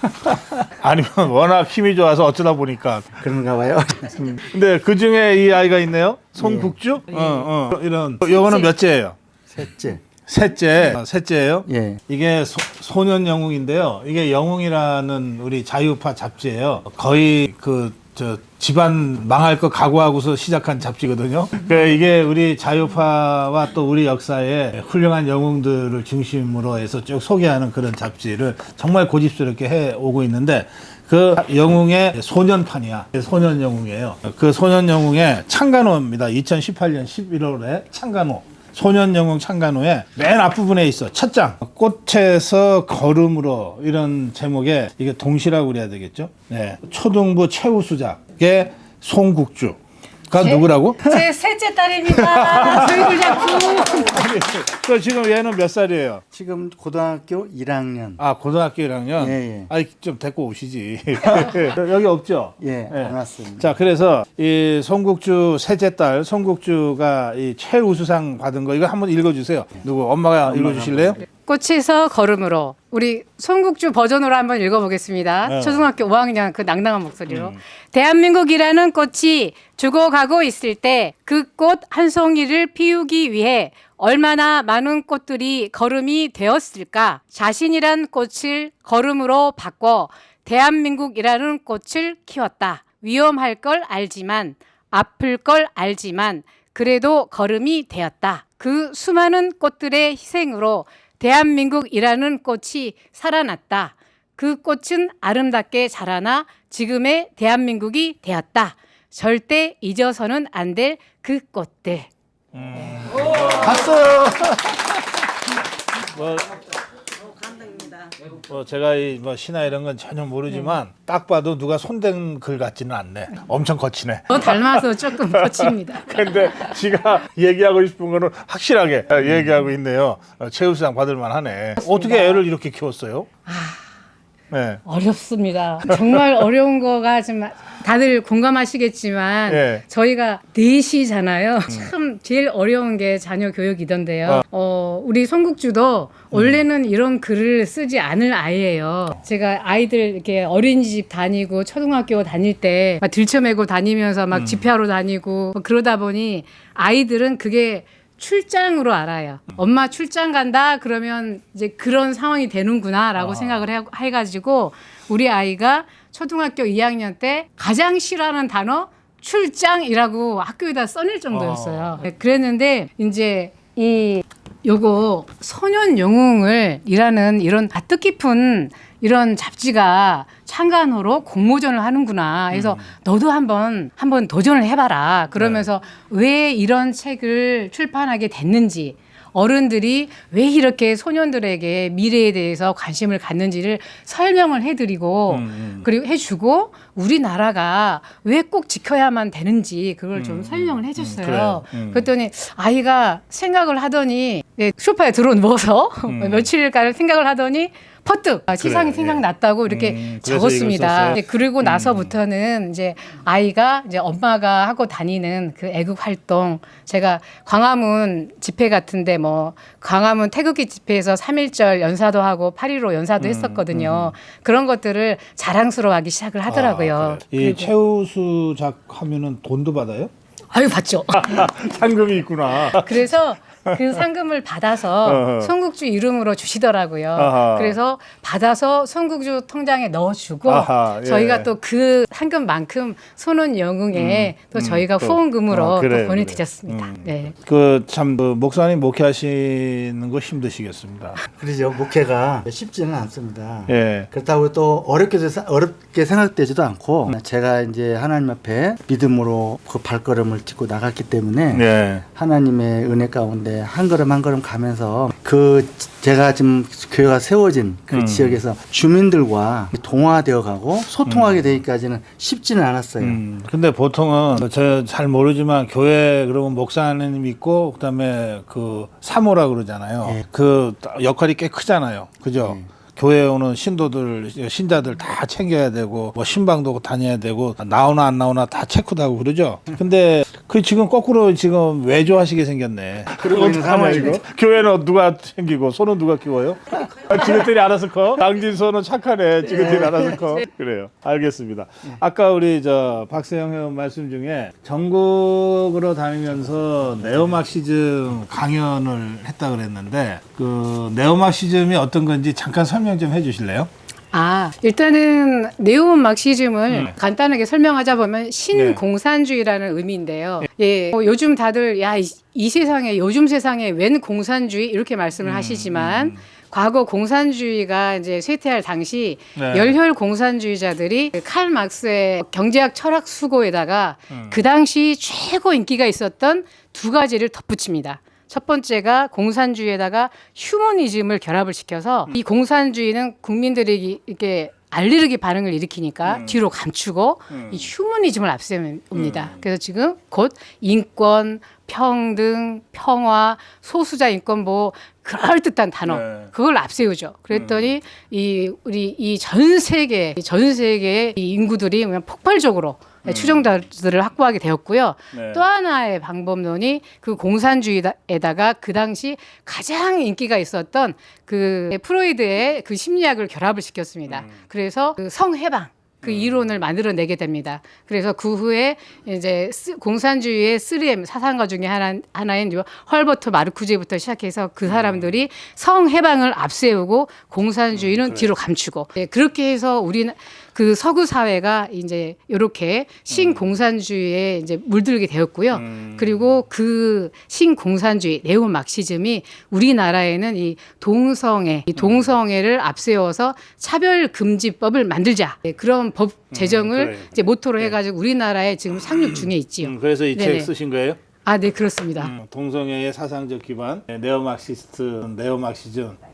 아니면 워낙 힘이 좋아서 어쩌다 보니까. 그런가 봐요. 근데 그 중에 이 아이가 있네요. 송국주? 이런. 요거는 몇째예요? 셋째예요. 예. 이게 소년 영웅인데요. 이게 영웅이라는 우리 자유파 잡지예요. 거의 집안 망할 거 각오하고서 시작한 잡지거든요. 이게 우리 자유파와 또 우리 역사의 훌륭한 영웅들을 중심으로 해서 쭉 소개하는 그런 잡지를 정말 고집스럽게 해 오고 있는데 그 영웅의 소년판이야. 소년 영웅이에요. 그 소년 영웅의 창간호입니다. 2018년 11월에 창간호. 소년 영웅 창간호에 맨 앞부분에 있어. 첫 장. 꽃에서 걸음으로 이런 제목에 이게 동시라고 그래야 되겠죠. 네. 초등부 최우수작의 송국주가 누구라고? 제 셋째 딸입니다. 저희들 작품. 그 지금 얘는 몇 살이에요? 지금 고등학교 1학년. 아, 고등학교 1학년? 예. 아니, 좀 데리고 오시지. 여기 없죠? 예, 안 왔습니다. 자, 그래서 이 송국주 셋째 딸, 송국주가 이 최우수상 받은 거, 이거 한번 읽어주세요. 누구, 엄마가 읽어주실래요? 꽃에서 걸음으로 우리 송국주 버전으로 한번 읽어보겠습니다. 네. 초등학교 5학년 그 낭낭한 목소리로. 대한민국이라는 꽃이 죽어가고 있을 때 그 꽃 한 송이를 피우기 위해 얼마나 많은 꽃들이 걸음이 되었을까? 자신이란 꽃을 걸음으로 바꿔 대한민국이라는 꽃을 키웠다. 위험할 걸 알지만, 아플 걸 알지만 그래도 걸음이 되었다. 그 수많은 꽃들의 희생으로 대한민국이라는 꽃이 살아났다. 그 꽃은 아름답게 자라나 지금의 대한민국이 되었다. 절대 잊어서는 안 될 그 꽃들. 박수! 뭐 제가 이 뭐 시나 이런 건 전혀 모르지만 딱 봐도 누가 손댄 글 같지는 않네. 엄청 거치네. 저 닮아서 조금 거칩니다. 근데 지가 얘기하고 싶은 거는 확실하게 얘기하고 있네요. 최우수상 받을 만하네. 어떻게 애를 이렇게 키웠어요? 네. 어렵습니다. 정말 어려운 거가 좀 다들 공감하시겠지만 예. 저희가 넷이잖아요. 참 제일 어려운 게 자녀 교육이던데요. 우리 송국주도 원래는 이런 글을 쓰지 않을 아이예요. 제가 아이들 이렇게 어린이집 다니고 초등학교 다닐 때 막 들쳐매고 다니면서 막 집회하러 다니고 그러다 보니 아이들은 그게 출장으로 알아요. 엄마 출장 간다 그러면 이제 그런 상황이 되는구나라고 생각을 해가지고 우리 아이가 초등학교 2학년 때 가장 싫어하는 단어 출장이라고 학교에다 써낼 정도였어요. 그랬는데 이제 요거 소년 영웅을 이라는 이런 뜻깊은 이런 잡지가 창간호로 공모전을 하는구나. 그래서 너도 한번 도전을 해봐라. 그러면서 왜 이런 책을 출판하게 됐는지, 어른들이 왜 이렇게 소년들에게 미래에 대해서 관심을 갖는지를 설명을 해드리고 그리고 해주고 우리나라가 왜 꼭 지켜야만 되는지 그걸 좀 설명을 해줬어요. 그랬더니 아이가 생각을 하더니 소파에 들어 누워서 며칠간 생각을 하더니 퍼뜩 세상이 생각났다고 이렇게 적었습니다. 그리고 나서부터는 이제 아이가 이제 엄마가 하고 다니는 그 애국 활동, 제가 광화문 집회 같은데 뭐 광화문 태극기 집회에서 3.1절 연사도 하고 8.15 연사도 했었거든요. 그런 것들을 자랑스러워하기 시작을 하더라고요. 이 최우수작 하면은 돈도 받아요? 아유 받죠. 상금이 있구나. 그래서 그 상금을 받아서 송국주 이름으로 주시더라고요. 그래서 받아서 송국주 통장에 넣어주고 저희가 또 그 상금만큼 소년 영웅에 또 저희가 후원금으로 또 보내드렸습니다. 네. 그 참 목사님 목회하시는 거 힘드시겠습니다. 그러죠. 목회가 쉽지는 않습니다. 예. 그렇다고 또 어렵게 생각되지도 않고 제가 이제 하나님 앞에 믿음으로 그 발걸음을 딛고 나갔기 때문에 예. 하나님의 은혜 가운데 한 걸음 한 걸음 가면서 그 제가 지금 교회가 세워진 그 지역에서 주민들과 동화되어 가고 소통하게 되기까지는 쉽지는 않았어요. 근데 보통은 제가 잘 모르지만 교회 그러면 목사님 있고 그다음에 그 사모라 그러잖아요. 예. 그 역할이 꽤 크잖아요. 그죠? 교회에 오는 신도들, 신자들 다 챙겨야 되고, 뭐 신방도 다녀야 되고, 나오나 안 나오나 다 체크도 하고 그러죠. 근데 그 지금 거꾸로 지금 외조하시게 생겼네. 그러고 있는 상황이고. 교회는 누가 챙기고, 소는 누가 키워요? 지그들이 알아서 커? 당진소는 착하네. 지그들이 알아서 커? 그래요. 알겠습니다. 아까 우리 박세영 회원 말씀 중에 전국으로 다니면서 네오마르시즘 강연을 했다 그랬는데, 그 네오마르시즘이 어떤 건지 잠깐 설명 좀 해주실래요? 일단은 네오마르시즘을 간단하게 설명하자 보면 신공산주의라는 의미인데요. 예, 요즘 다들 이 세상에 요즘 세상에 웬 공산주의 이렇게 말씀을 하시지만 과거 공산주의가 이제 쇠퇴할 당시 열혈 공산주의자들이 칼 막스의 경제학 철학 수고에다가 그 당시 최고 인기가 있었던 두 가지를 덧붙입니다. 첫 번째가 공산주의에다가 휴머니즘을 결합을 시켜서 이 공산주의는 국민들이 이렇게 알레르기 반응을 일으키니까 뒤로 감추고 이 휴머니즘을 앞세웁니다. 그래서 지금 곧 인권, 평등, 평화, 소수자 인권 보호 그럴듯한 단어 그걸 앞세우죠. 그랬더니 우리 이 전 세계의 이 인구들이 그냥 폭발적으로 추종자들을 확보하게 되었고요. 또 하나의 방법론이 그 공산주의에다가 그 당시 가장 인기가 있었던 그 프로이드의 그 심리학을 결합을 시켰습니다. 그래서 그 성해방 그 이론을 만들어내게 됩니다. 그래서 그 후에 이제 공산주의의 3M 사상가 중에 하나인 헐버트 마르쿠제부터 시작해서 그 사람들이 성해방을 앞세우고 공산주의는 뒤로 감추고 그렇게 해서 우리는 그 서구 사회가 이제 이렇게 신공산주의에 이제 물들게 되었고요. 그리고 그 신공산주의 네오마르시즘이 우리나라에는 이 동성애를 앞세워서 차별금지법을 만들자 그런 법 제정을 이제 모토로 해가지고 우리나라에 지금 상륙 중에 있지요. 그래서 이 책 쓰신 거예요? 네, 그렇습니다. 동성애의 사상적 기반, 네오마르시즘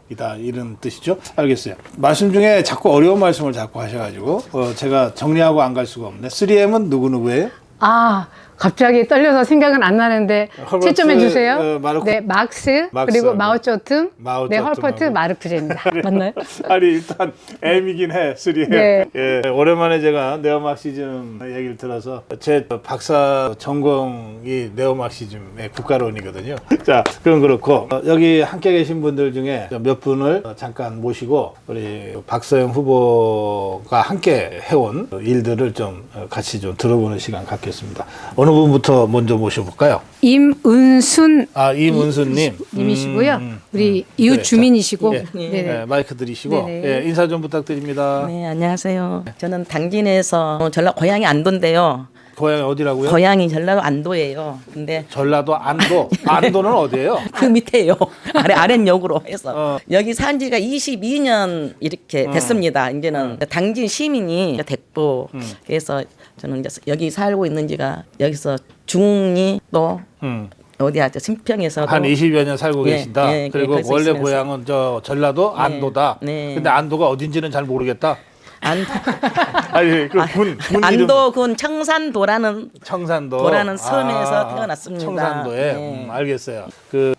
이다 이런 뜻이죠. 알겠어요. 말씀 중에 자꾸 어려운 말씀을 자꾸 하셔가지고 제가 정리하고 안 갈 수가 없네. 3M은 누구예요? 아, 갑자기 떨려서 생각은 안 나는데 헐버트, 채점해 주세요. 마르크- 네, 막스, 그리고 마오쩌둥, 네, 헐버트, 마르크제입니다. 맞나요? 아니 일단 M이긴 해. 3M. 네. 예, 오랜만에 제가 네오마르크시즘 얘기를 들어서 제 박사 전공이 네오마르크시즘의 국가론이거든요. 자, 그건 그렇고 여기 함께 계신 분들 중에 몇 분을 잠깐 모시고 우리 박서영 후보가 함께 해온 일들을 좀 같이 좀 들어보는 시간 갖겠습니다. 어느 분부터 먼저 모셔볼까요? 임은순 임은수님. 님이시고요. 우리 이웃 그래, 주민이시고. 예. 네네. 네, 마이크 드리시고 네네. 예, 인사 좀 부탁드립니다. 네, 안녕하세요. 저는 당진에서 전라 고향이 안도인데요. 고향이 어디라고요? 고향이 전라도 안도예요. 근데 전라도 안도. 안도는 어디예요? 그 밑에요. 아랫역으로 해서 여기 산 지가 22년 이렇게 됐습니다. 이제는 당진 시민이 됐고 그래서 저는 이제 여기 살고 있는 지가 여기서 중이 또 어디야 저 신평에서 한 20여 년 살고 예, 계신다. 예, 그리고 거기서 원래 있으면서. 고향은 저 전라도 안도다. 네. 근데 안도가 어딘지는 잘 모르겠다. 아니 그 군 이름 안도군 청산도라는 청산도 도라는 섬에서 태어났습니다. 청산도에 네. 알겠어요.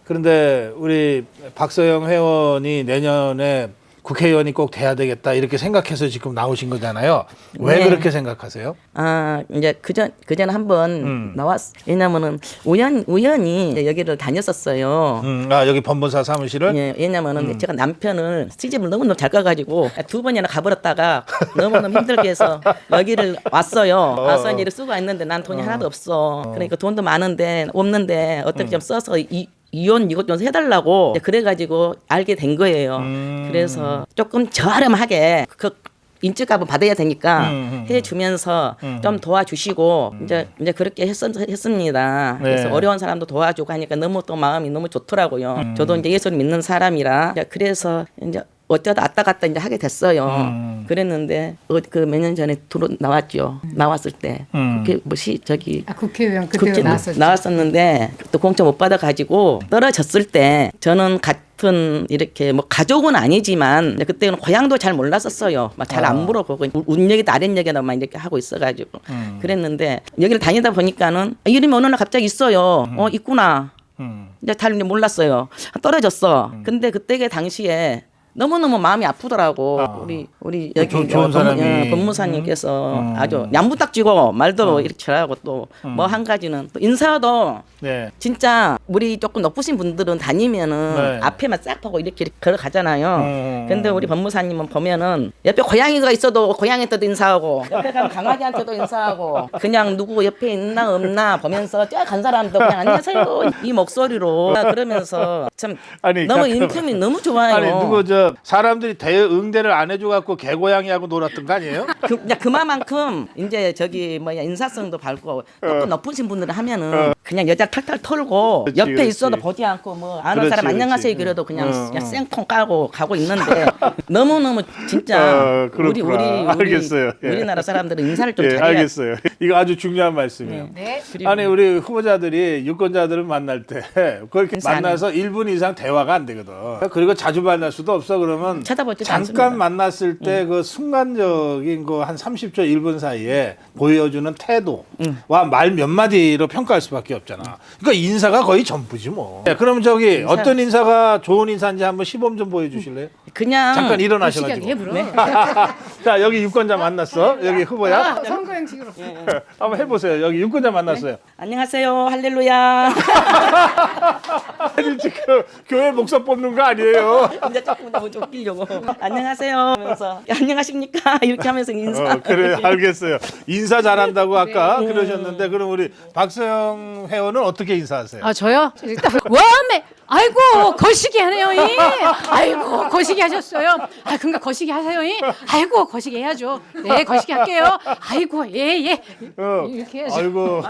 그런데 우리 박서영 회원이 내년에 국회의원이 꼭 돼야 되겠다 이렇게 생각해서 지금 나오신 거잖아요. 왜 네. 그렇게 생각하세요? 아 이제 그전 한번 왜냐면은 우연히 이제 여기를 다녔었어요. 여기 법무사 사무실을 예, 왜냐면은 제가 남편을 시집을 너무너무 잘 가가지고 2번이나 가버렸다가 너무너무 힘들게 해서 여기를 왔어요. 와서 이제 쓰고 있는데 난 돈이 하나도 없어. 그러니까 돈도 많은데 없는데 어떻게 좀 써서 이혼 이것 좀 해달라고 그래가지고 알게 된 거예요. 그래서 조금 저렴하게 그 인적값은 받아야 되니까 해주면서 좀 도와주시고 이제 그렇게 했습니다. 네. 그래서 어려운 사람도 도와주고 하니까 너무 또 마음이 너무 좋더라고요. 저도 이제 예수를 믿는 사람이라 그래서 이제 어쩌다 왔다 갔다 이제 하게 됐어요. 그랬는데 그 몇 년 전에 나왔죠. 나왔을 때 그게 저기 국회의원 그때 나왔었죠. 나왔었는데 또 공천 못 받아 가지고 떨어졌을 때 저는 같은 이렇게 뭐 가족은 아니지만 그때는 고향도 잘 몰랐었어요. 막 잘 안 물어보고 운역이다 아랫역에다만 이렇게 하고 있어가지고 그랬는데 여기를 다니다 보니까는 이름이 어느 날 갑자기 있어요. 있구나. 이제 잘 몰랐어요. 떨어졌어. 근데 그때 당시에 너무너무 마음이 아프더라고. 우리 여기 좋은 사람이. 법무사님께서 아주 얌부딱지고 말도 이렇게 잘하고 또 뭐 한 가지는 또 인사도 네. 진짜 우리 조금 높으신 분들은 다니면은 네. 앞에만 싹 보고 이렇게 걸어가잖아요. 근데 우리 법무사님은 보면은 옆에 고양이가 있어도 고양이한테도 인사하고 옆에 가면 강아지한테도 인사하고 그냥 누구 옆에 있나 없나 보면서 쫙 간 사람도 그냥 안녕하세요 이 목소리로 그러면서 참 아니, 너무 가끔- 인품이 너무 좋아요. 아니 누구 저 사람들이 대응대를 안 해줘 갖고 개고양이하고 놀았던 거 아니에요? 그만큼 이제 저기 뭐야 인사성도 밝고 조금 높으신 분들은 하면은 그냥 여자 탈탈 털고 그렇지, 옆에 그렇지. 있어도 보지 않고 뭐 아는 그렇지, 사람 그렇지. 안녕하세요 그래도 그냥 생통 까고 가고 있는데 너무 진짜 그렇구나. 알겠어요. 예. 우리나라 사람들은 인사를 좀 예, 잘해야 알겠어요. 이거 아주 중요한 말씀이에요. 네. 아니 우리 후보자들이 유권자들을 만날 때 그렇게 만나서 1분 이상 대화가 안 되거든. 그리고 자주 만날 수도 없어. 그러면 쳐다보지도 잠깐 않습니다. 만났을 때 그 순간적인 그 한 30초 1분 사이에 보여주는 태도와 말 몇 마디로 평가할 수밖에 없잖아. 그러니까 인사가 거의 전부지 뭐. 네, 그럼 저기 어떤 인사가 좋은 인사인지 한번 시범 좀 보여주실래요? 그냥 잠깐 일어나셔가지고. 해 물어. 자 여기 유권자 만났어. 여기 후보야. 선거 형식으로. 한번 해보세요. 여기 유권자 만났어요. 안녕하세요 할렐루야 아니 지금 교회 목사 뽑는 거 아니에요? 이제 조금 더 웃기려고 안녕하세요 하면서 안녕하십니까 이렇게 하면서 인사 그래 알겠어요. 인사 잘한다고 아까 그러셨는데 그럼 우리 박서영 회원은 어떻게 인사하세요? 아 저요? 일단 와메 아이고 거시기 하네요 이. 아이고 거시기 하셨어요. 아 그러니까 거시기 하세요 이. 아이고 거시기 해야죠. 네 거시기 할게요. 아이고 예예 이렇게 해야죠. 아이고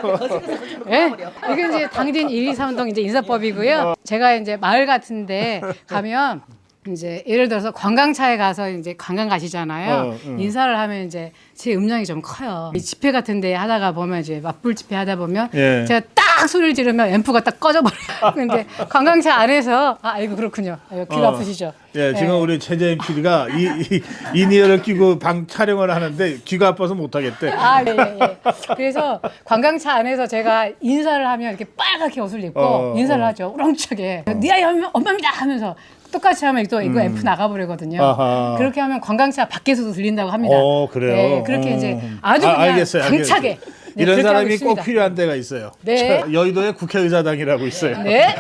예. 이게 이제 당진 1, 2, 3동 이제 인사법이고요. 제가 이제 마을 같은데 가면 이제 예를 들어서 관광차에 가서 이제 관광 가시잖아요. 인사를 하면 이제 제 음량이 좀 커요. 이 집회 같은데 하다가 보면 이제 맞불 집회 하다 보면 예. 제가 딱 막 소리를 지르면 앰프가 딱 꺼져버려요. 근데 관광차 안에서 이거 그렇군요. 귀가 아프시죠? 예, 지금 우리 최재임 PD가 이 이니어를 끼고 방 촬영을 하는데 귀가 아파서 못 하겠대. 예. 그래서 관광차 안에서 제가 인사를 하면 이렇게 빨갛게 옷을 입고 인사를 하죠. 우렁차게. 네 아이 엄마입니다 하면서 똑같이 하면 또 이거 앰프 나가버리거든요. 아하. 그렇게 하면 관광차 밖에서도 들린다고 합니다. 그래요. 네, 그렇게 이제 아주 그냥 알겠어요. 당차게. 네, 이런 그렇게 하고 사람이 있습니다. 꼭 필요한 데가 있어요. 네. 여의도에 국회의사당이라고 있어요. 네.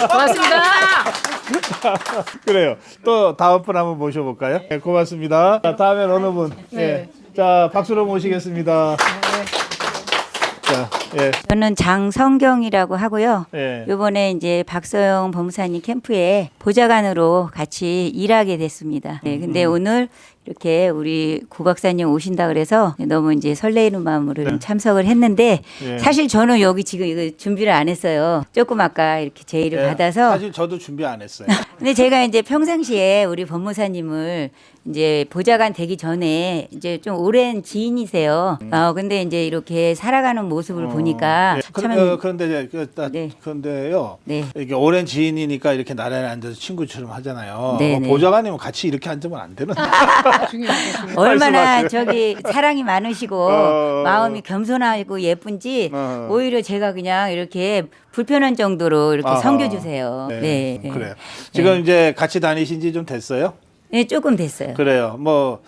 고맙습니다. 그래요. 또 다음 분 한번 모셔볼까요? 네, 고맙습니다. 자, 다음엔 어느 분? 네. 예. 자, 박수로 모시겠습니다. 자, 예. 저는 장성경이라고 하고요. 예. 이번에 이제 박서영 법무사님 캠프에 보좌관으로 같이 일하게 됐습니다. 네, 근데 오늘 이렇게 우리 구 박사님 오신다 그래서 너무 이제 설레이는 마음으로 좀 참석을 했는데 예. 사실 저는 여기 지금 이거 준비를 안 했어요. 조금 아까 이렇게 제의를 예. 받아서. 사실 저도 준비 안 했어요. 근데 제가 이제 평상시에 우리 법무사님을 이제 보좌관 되기 전에 이제 좀 오랜 지인이세요. 근데 이제 이렇게 살아가는 모습을 보니까 예. 참 그런데 네. 그런데요. 네. 이게 오랜 지인이니까 이렇게 나란히 앉아서 친구처럼 하잖아요. 네, 네. 보좌관님은 같이 이렇게 앉으면 안 되는. 얼마나 말씀하세요. 저기 사랑이 많으시고 마음이 겸손하고 예쁜지 오히려 제가 그냥 이렇게 불편한 정도로 이렇게 아하. 섬겨주세요. 네. 네. 네. 그래요. 지금 이제 같이 다니신 지 좀 됐어요? 네, 조금 됐어요. 그래요. 뭐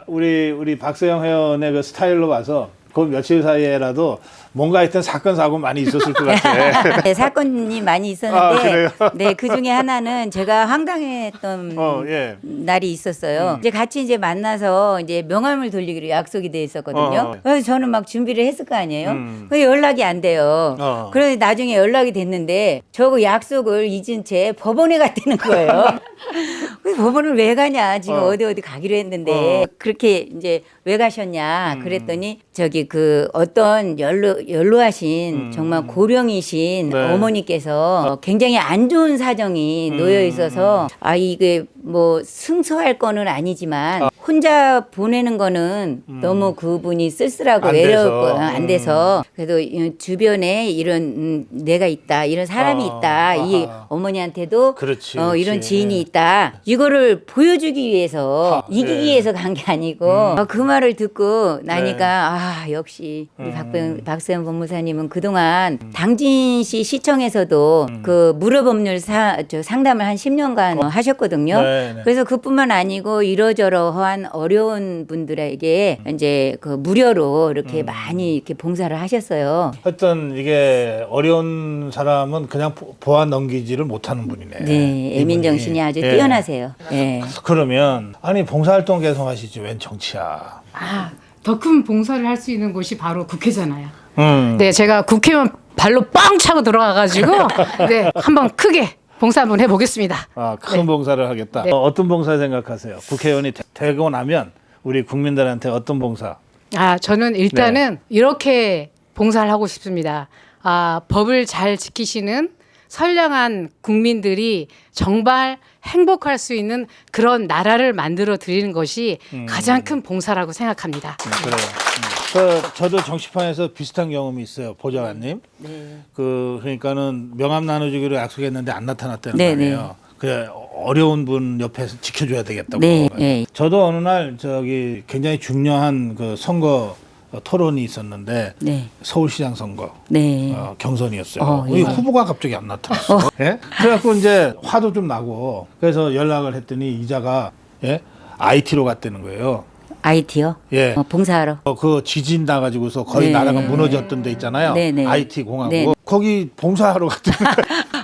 우리 박서영 회원의 그 스타일로 봐서 그 며칠 사이에라도 뭔가 하여튼 사건 사고 많이 있었을 것 같아. 네, 사건이 많이 있었는데 그래요? 네, 그 중에 하나는 제가 황당했던 예. 날이 있었어요. 이제 같이 이제 만나서 이제 명함을 돌리기로 약속이 돼 있었거든요. 그래서 저는 막 준비를 했을 거 아니에요. 근데 연락이 안 돼요. 그래서 나중에 연락이 됐는데 저거 약속을 잊은 채 법원에 갔다는 거예요. 그래서 법원을 왜 가냐? 지금 어디 가기로 했는데 그렇게 이제 왜 가셨냐? 그랬더니 저기 그 어떤 연로하신 정말 고령이신 네. 어머니께서 굉장히 안 좋은 사정이 놓여 있어서 이게 뭐 승소할 거는 아니지만 혼자 보내는 거는 너무 그분이 쓸쓸하고 안 외롭고 돼서. 안 돼서 그래도 주변에 이런 내가 있다 이런 사람이 있다 이 어머니한테도 그렇지, 이런 그렇지. 지인이 있다 이거를 보여주기 위해서 이기기 예. 위해서 간 게 아니고 그 말을 듣고 나니까 역시 우리 박서영 법무사님은 그동안 당진시 시청에서도 그 무료법률 상담을 한 10년간 하셨거든요. 네, 네. 그래서 그뿐만 아니고 이러저러한 어려운 분들에게 이제 그 무료로 이렇게 많이 이렇게 봉사를 하셨어요. 하여튼 이게 어려운 사람은 그냥 보안 넘기지를 못하는 분이네. 네, 애민 정신이 아주 예. 뛰어나세요. 예. 그러면 아니 봉사활동 계속 하시지 웬 정치야. 더 큰 봉사를 할 수 있는 곳이 바로 국회잖아요. 음. 네, 제가 국회의원 발로 뻥 차고 들어가가지고 네, 한번 크게 봉사 한번 해보겠습니다. 큰 봉사를 하겠다. 네. 어떤 봉사 생각하세요? 국회의원이 되고 나면 우리 국민들한테 어떤 봉사? 저는 일단은 이렇게 봉사를 하고 싶습니다. 법을 잘 지키시는 선량한 국민들이 정말 행복할 수 있는 그런 나라를 만들어 드리는 것이 가장 큰 봉사라고 생각합니다. 그래요. 저도 정치판에서 비슷한 경험이 있어요, 보좌관님. 네. 그러니까는 명함 나눠주기로 약속했는데 안 나타났다는 네, 거예요. 그 어려운 분 옆에서 지켜줘야 되겠다고. 네, 네. 저도 어느 날 굉장히 중요한 그 선거 토론이 있었는데 네. 서울시장 선거 네. 경선이었어요. 예. 후보가 갑자기 안 나타났어. 예? 그래갖고 이제 화도 좀 나고 그래서 연락을 했더니 이자가 IT로 갔다는 거예요. IT요? 예. 봉사하러. 그 지진 나가지고서 거의 네. 나라가 무너졌던 데 있잖아요. 네, 네. IT 공항고 네. 거기 봉사하러 갔더니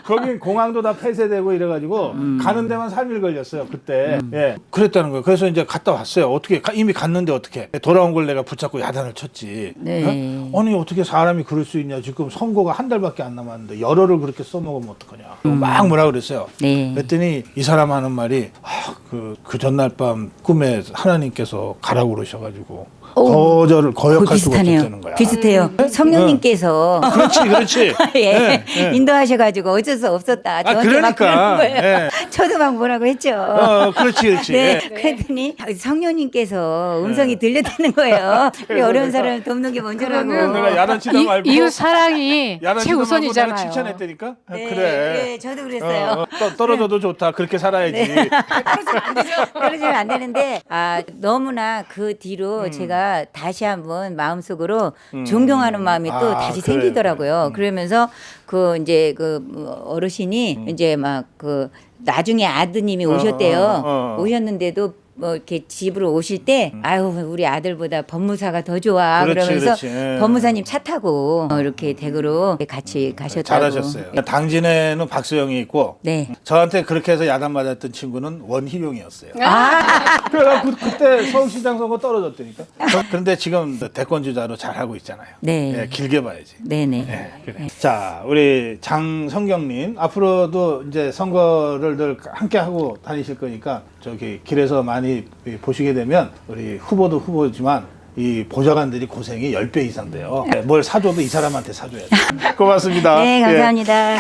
거기 공항도 다 폐쇄되고 이래가지고 가는 데만 3일 걸렸어요 그때. 예, 그랬다는 거예요. 그래서 이제 갔다 왔어요. 어떻게 이미 갔는데 어떻게 돌아온 걸 내가 붙잡고 야단을 쳤지. 네. 아니 어떻게 사람이 그럴 수 있냐. 지금 선거가 한 달밖에 안 남았는데 열흘을 그렇게 써먹으면 어떡하냐. 막 뭐라 그랬어요. 네. 그랬더니 이 사람 하는 말이 그 전날 밤 꿈에 하나님께서 가라고 그러셔가지고 거역할 수가 없었다는 거야. 비슷해요. 성령님께서 그렇지. 예, 인도하셔가지고 어쩔 수 없었다. 저한테 막 그러니까. 그러는 거예요. 예. 저도 막 뭐라고 했죠. 그렇지. 네, 그랬더니 성령님께서 음성이 들렸다는 거예요. 우리 어려운 사람을 돕는 게 먼저라고. 내가 야단치다 말고 이웃 사랑이 야단치다 최우선이잖아요. 말고 내가 칭찬했다니까. 네, 그래. 네, 저도 그랬어요. 떨어져도 좋다. 그렇게 살아야지. 떨어지면 안 되는데 너무나 그 뒤로 제가 다시 한번 마음속으로 존경하는 마음이 또 다시 그래. 생기더라고요. 그러면서 그 이제 그 어르신이 이제 막 그 나중에 아드님이 오셨대요. 오셨는데도 뭐 이렇게 집으로 오실 때 아유 우리 아들보다 법무사가 더 좋아 그러면서 법무사님 차 타고 이렇게 댁으로 같이 가셨다고. 잘하셨어요. 당진에는 박수영이 있고 네. 저한테 그렇게 해서 야단 맞았던 친구는 원희룡이었어요. 아. 그래서 그때 서울시장 선거 떨어졌다니까. 그런데 지금 대권 주자로 잘 하고 있잖아요. 네. 예, 길게 봐야지. 네네. 그래. 자, 우리 장성경님 앞으로도 이제 선거를 늘 함께 하고 다니실 거니까 저기 길에서 많이 보시게 되면 우리 후보도 후보지만 이 보좌관들이 고생이 10배 이상 돼요. 뭘 사줘도 이 사람한테 사줘야 돼. 고맙습니다. 네, 감사합니다.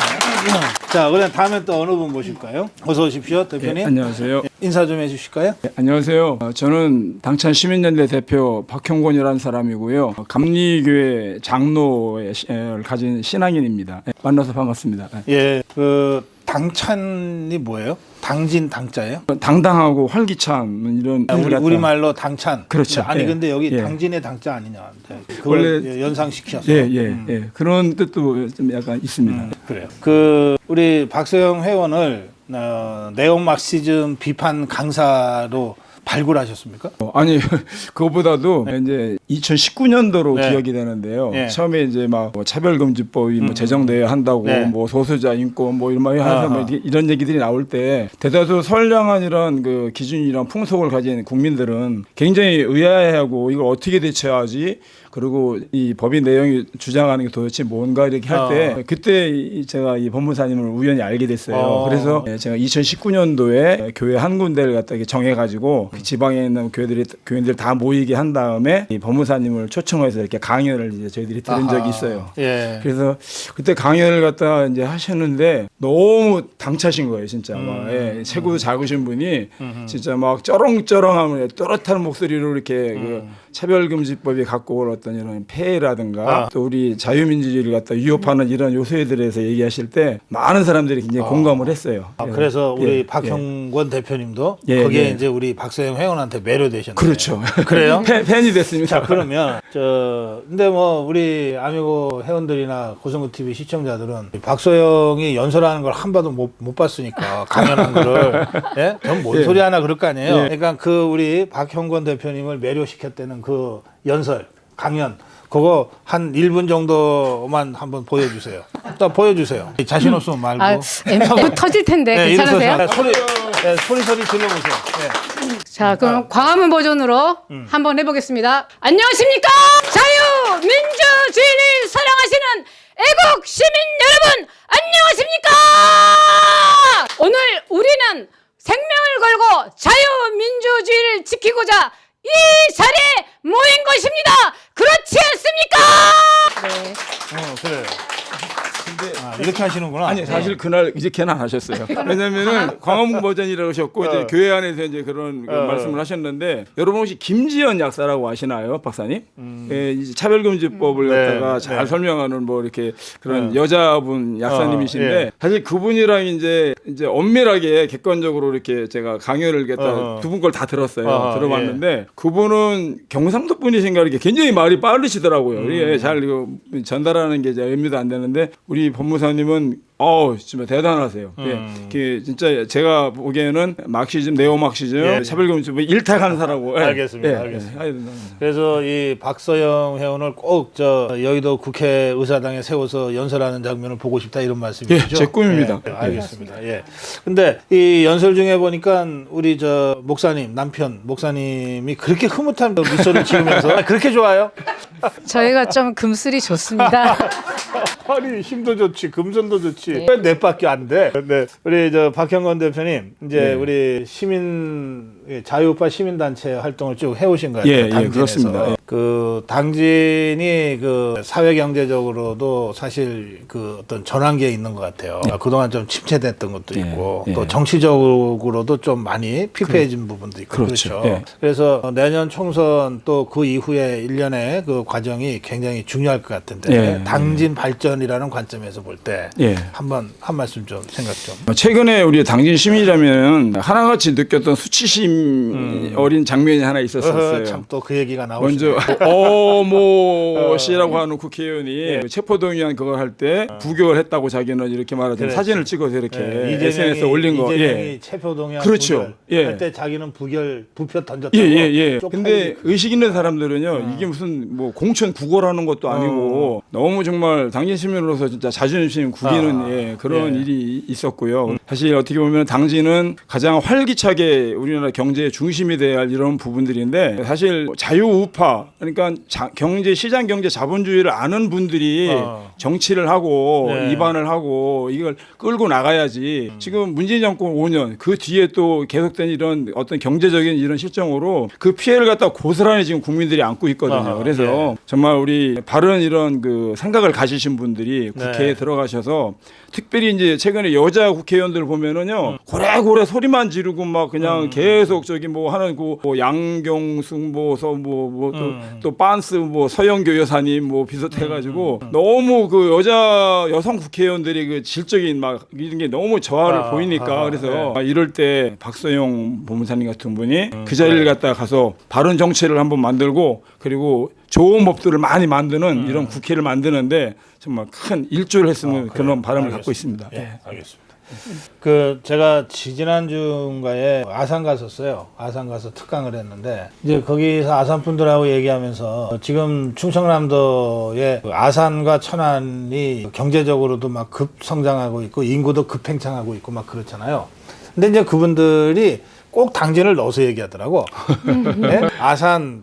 자, 그럼 다음에 또 어느 분 모실까요? 어서 오십시오, 대표님. 안녕하세요. 인사 좀 해주실까요? 안녕하세요. 저는 당찬 시민연대 대표 박형곤이라는 사람이고요. 감리교회 장로를 가진 신앙인입니다. 만나서 반갑습니다. 예, 그 당찬이 뭐예요? 당진 당자예요? 당당하고 활기찬 이런 우리 말로 당찬. 그렇죠. 아니 예. 근데 여기 예. 당진의 당자 아니냐? 그걸 원래 연상시켜서. 예. 그런 뜻도 좀 약간 있습니다. 그래요. 그 우리 박서영 회원을 네오마르시즘 비판 강사로 발굴하셨습니까? 아니 그거보다도 이제 2019년도로 네. 기억이 되는데요. 네. 처음에 이제 막 차별금지법이 뭐 제정돼야 한다고 네. 뭐 소수자 인권 뭐 이런 말 해서 뭐 이런 얘기들이 나올 때 대다수 선량한 이런 그 기준이랑 풍속을 가진 국민들은 굉장히 의아해하고 이걸 어떻게 대처하지? 그리고 이 법의 내용이 주장하는 게 도대체 뭔가 이렇게 할 때 그때 제가 이 법무사님을 우연히 알게 됐어요. 그래서 제가 2019년도에 교회 한 군데를 갖다 정해가지고 그 지방에 있는 교인들 다 모이게 한 다음에 이 법무사님을 초청해서 이렇게 강연을 이제 저희들이 들은 적이 있어요. 예. 그래서 그때 강연을 갖다 이제 하셨는데 너무 당차신 거예요, 진짜. 막 체구도 작으신 분이 진짜 막 쩌렁쩌렁하면 또렷한 목소리로 이렇게 그 차별금지법이 갖고 올 어떤 이런 폐해라든가 또 우리 자유민주주의를 갖다 위협하는 이런 요소에 대해서 얘기하실 때 많은 사람들이 굉장히 공감을 했어요. 그래서 우리 박형권 대표님도 거기에 이제 우리 박서영 회원한테 매료되셨네요. 그렇죠. 그래요? 팬이 됐습니다. 자, 그러면 근데 뭐 우리 아미고 회원들이나 고성구 TV 시청자들은 박서영이 연설하는 걸 한 번도 못 봤으니까 강연한 거를 예? 전 뭔 소리 하나 그럴 거 아니에요. 그러니까 그 우리 박형권 대표님을 매료시켰다는 그 연설 강연 그거 한 1분 정도만 한번 보여주세요. 또 보여주세요. 자신 없으면 말고. 터질 텐데 괜찮으세요? 소리 질러보세요. 자, 그럼 광화문 버전으로 한번 해보겠습니다. 안녕하십니까? 자유민주주의를 사랑하시는 애국 시민 여러분, 안녕하십니까? 오늘 우리는 생명을 걸고 자유민주주의를 지키고자 이 자리에 모인 것입니다. 그렇지 않습니까? 네. 그래요. 이렇게 하시는구나. 아니 사실 그날 이렇게는 안 하셨어요. 왜냐면은 광화문 버전이라고 하셨고 이제 교회 안에서 이제 그런 말씀을 하셨는데 여러분 혹시 김지연 약사라고 아시나요, 박사님? 예, 이제 차별금지법을 갖다가 잘 설명하는 뭐 이렇게 그런 여자분 약사님이신데 사실 그분이랑 이제 엄밀하게 객관적으로 이렇게 제가 강연을 갖다 두 분 걸 다 들었어요. 들어봤는데 그분은 경상도 분이신가 이렇게 굉장히 말이 빠르시더라고요. 이게 잘 이거 전달하는 게 이제 의미도 안 되는데 우리 법무사님은 정말 대단하세요. 그 진짜 제가 보기에는 마르크시즘, 네오마르크시즘, 차별금지법 일탁한 사람이고. 알겠습니다. 그래서 이 박서영 회원을 꼭 여의도 국회의사당에 세워서 연설하는 장면을 보고 싶다 이런 말씀이시죠? 제 꿈입니다. 알겠습니다. 근데 이 연설 중에 보니까 우리 목사님 남편 목사님이 그렇게 흐뭇한 미소를 지으면서 그렇게 좋아요? 저희가 좀 금슬이 좋습니다. 아니 힘도 좋지 금전도 좋지 왜 넷밖에 안 돼? 근데 우리 박형권 대표님 이제 우리 시민 자유우파 시민단체 활동을 쭉 해오신 거예요. 예, 당진에서. 예, 그렇습니다. 예. 그 당진이 그 사회 경제적으로도 사실 그 어떤 전환기에 있는 것 같아요. 그동안 좀 침체됐던 것도 예, 있고 예. 또 정치적으로도 좀 많이 피폐해진 부분도 있고 그렇죠. 그렇죠. 예. 그래서 내년 총선 또 그 이후에 일련의 그 과정이 굉장히 중요할 것 같은데 예, 당진 발전이라는 관점에서 볼 때 예. 한번 한 말씀 좀 생각 좀. 최근에 우리 당진 시민이라면 하나같이 느꼈던 수치심 어린 장면이 하나 있었어요. 참 또 그 얘기가 나오시네. 먼저 어모 씨라고 하는 국회의원이 그 체포동의안 그걸 할 때 부결을 했다고 자기는 이렇게 말하던 그렇지. 사진을 찍어서 이렇게 이재명이- SNS에 올린 거. 이재명이 체포동의안 그렇죠. 부결 예. 할 때 자기는 부표 던졌다고. 예. 쪽팔리게 근데 의식 있는 사람들은요, 이게 무슨 뭐 공천 구걸하는 것도 아니고 너무 정말 당진 시민으로서 진짜 자존심 구기는 그런 일이 있었고요. 사실 어떻게 보면 당진은 가장 활기차게 우리나라 경제의 중심이 돼야 할 이런 부분들인데 사실 자유우파 그러니까 경제 시장 경제 자본주의를 아는 분들이 정치를 하고 입안을 하고 이걸 끌고 나가야지. 지금 문재인 정권 5년 그 뒤에 또 계속된 이런 어떤 경제적인 이런 실정으로 그 피해를 갖다 고스란히 지금 국민들이 안고 있거든요. 그래서 정말 우리 바른 이런 그 생각을 가지신 분들이 국회에 들어가셔서 특별히 이제 최근에 여자 국회의원들 보면은요 고래고래 소리만 지르고 막 그냥 계속 저기 뭐 하는 그 뭐 양경숙 또 빤스 뭐 서영교 여사님 뭐 비슷해가지고 너무 그 여성 국회의원들이 그 질적인 막 이런 게 너무 저하를 보이니까 그래서 이럴 때 박소영 법무사님 같은 분이 그 자리를 갖다 가서 바른 정치를 한번 만들고 그리고 좋은 법들을 많이 만드는 이런 국회를 만드는데 정말 큰 일조를 했으면 그런 바람을 갖고 있습니다. 예, 알겠습니다. 그 제가 지난주인가에 아산 갔었어요. 아산 가서 특강을 했는데 이제 거기서 아산 분들하고 얘기하면서 지금 충청남도의 그 아산과 천안이 경제적으로도 막 급성장하고 있고 인구도 급팽창하고 있고 막 그렇잖아요. 근데 이제 그분들이 꼭 당진을 넣어서 얘기하더라고. 네? 아산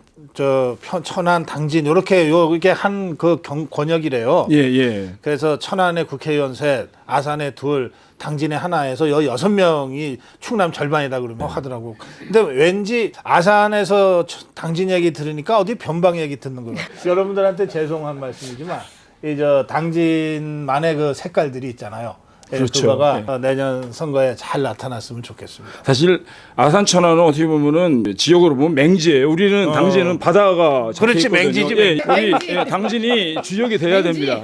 천안, 당진 이렇게 한 그 권역이래요. 예. 그래서 천안에 국회의원 셋, 아산에 둘, 당진에 하나에서 6명이 충남 절반이다 그러면 하더라고. 근데 왠지 아산에서 당진 얘기 들으니까 어디 변방 얘기 듣는 거예요. 여러분들한테 죄송한 말씀이지만 이 당진만의 그 색깔들이 있잖아요. 그렇죠. 그거가 내년 선거에 잘 나타났으면 좋겠습니다. 사실 아산 천안은 어떻게 보면은 지역으로 보면 맹지예요. 우리는 당진은 바다가 그렇지, 있거든요. 맹지지, 우리 당진이 주역이 돼야 됩니다.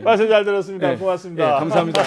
말씀 잘 들었습니다. 고맙습니다. 감사합니다.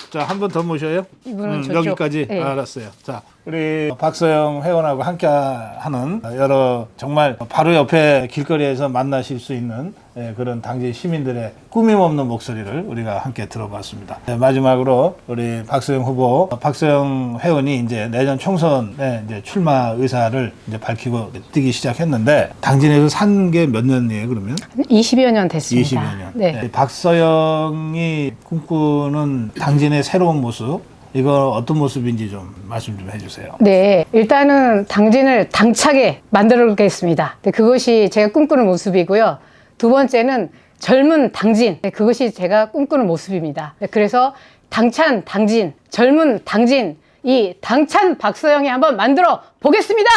자, 한 분 더 모셔요? 이분은 저쪽. 여기까지 네. 알았어요. 자, 우리 박서영 회원하고 함께하는 여러 정말 바로 옆에 길거리에서 만나실 수 있는 그런 당진 시민들의 꾸밈없는 목소리를 우리가 함께 들어봤습니다. 마지막으로 우리 박서영 후보, 박서영 회원이 이제 내년 총선에 이제 출마 의사를 이제 밝히고 뛰기 시작했는데 당진에서 산 게 몇 년이에요, 그러면? 20여 년 됐습니다. 20여 년. 네. 박서영이 꿈꾸는 당진의 새로운 모습, 이거 어떤 모습인지 좀 말씀 좀 해주세요. 네, 일단은 당진을 당차게 만들어보겠습니다. 그것이 제가 꿈꾸는 모습이고요. 두 번째는 젊은 당진, 그것이 제가 꿈꾸는 모습입니다. 그래서 당찬 당진, 젊은 당진, 이 당찬 박서영이 한번 만들어 보겠습니다.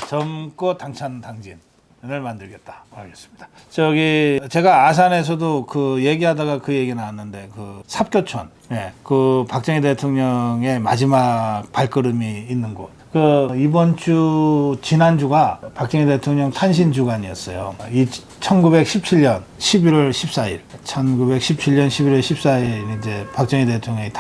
젊고 당찬 당진을 만들겠다. 알겠습니다. 저기 제가 아산에서도 그 얘기하다가 그 얘기 나왔는데 그 삽교촌, 그 박정희 대통령의 마지막 발걸음이 있는 곳. 그 이번 주 지난주가 박정희 대통령 탄신 주간이었어요. 1917년 11월 14일, 1917년 11월 14일 이제 박정희 대통령이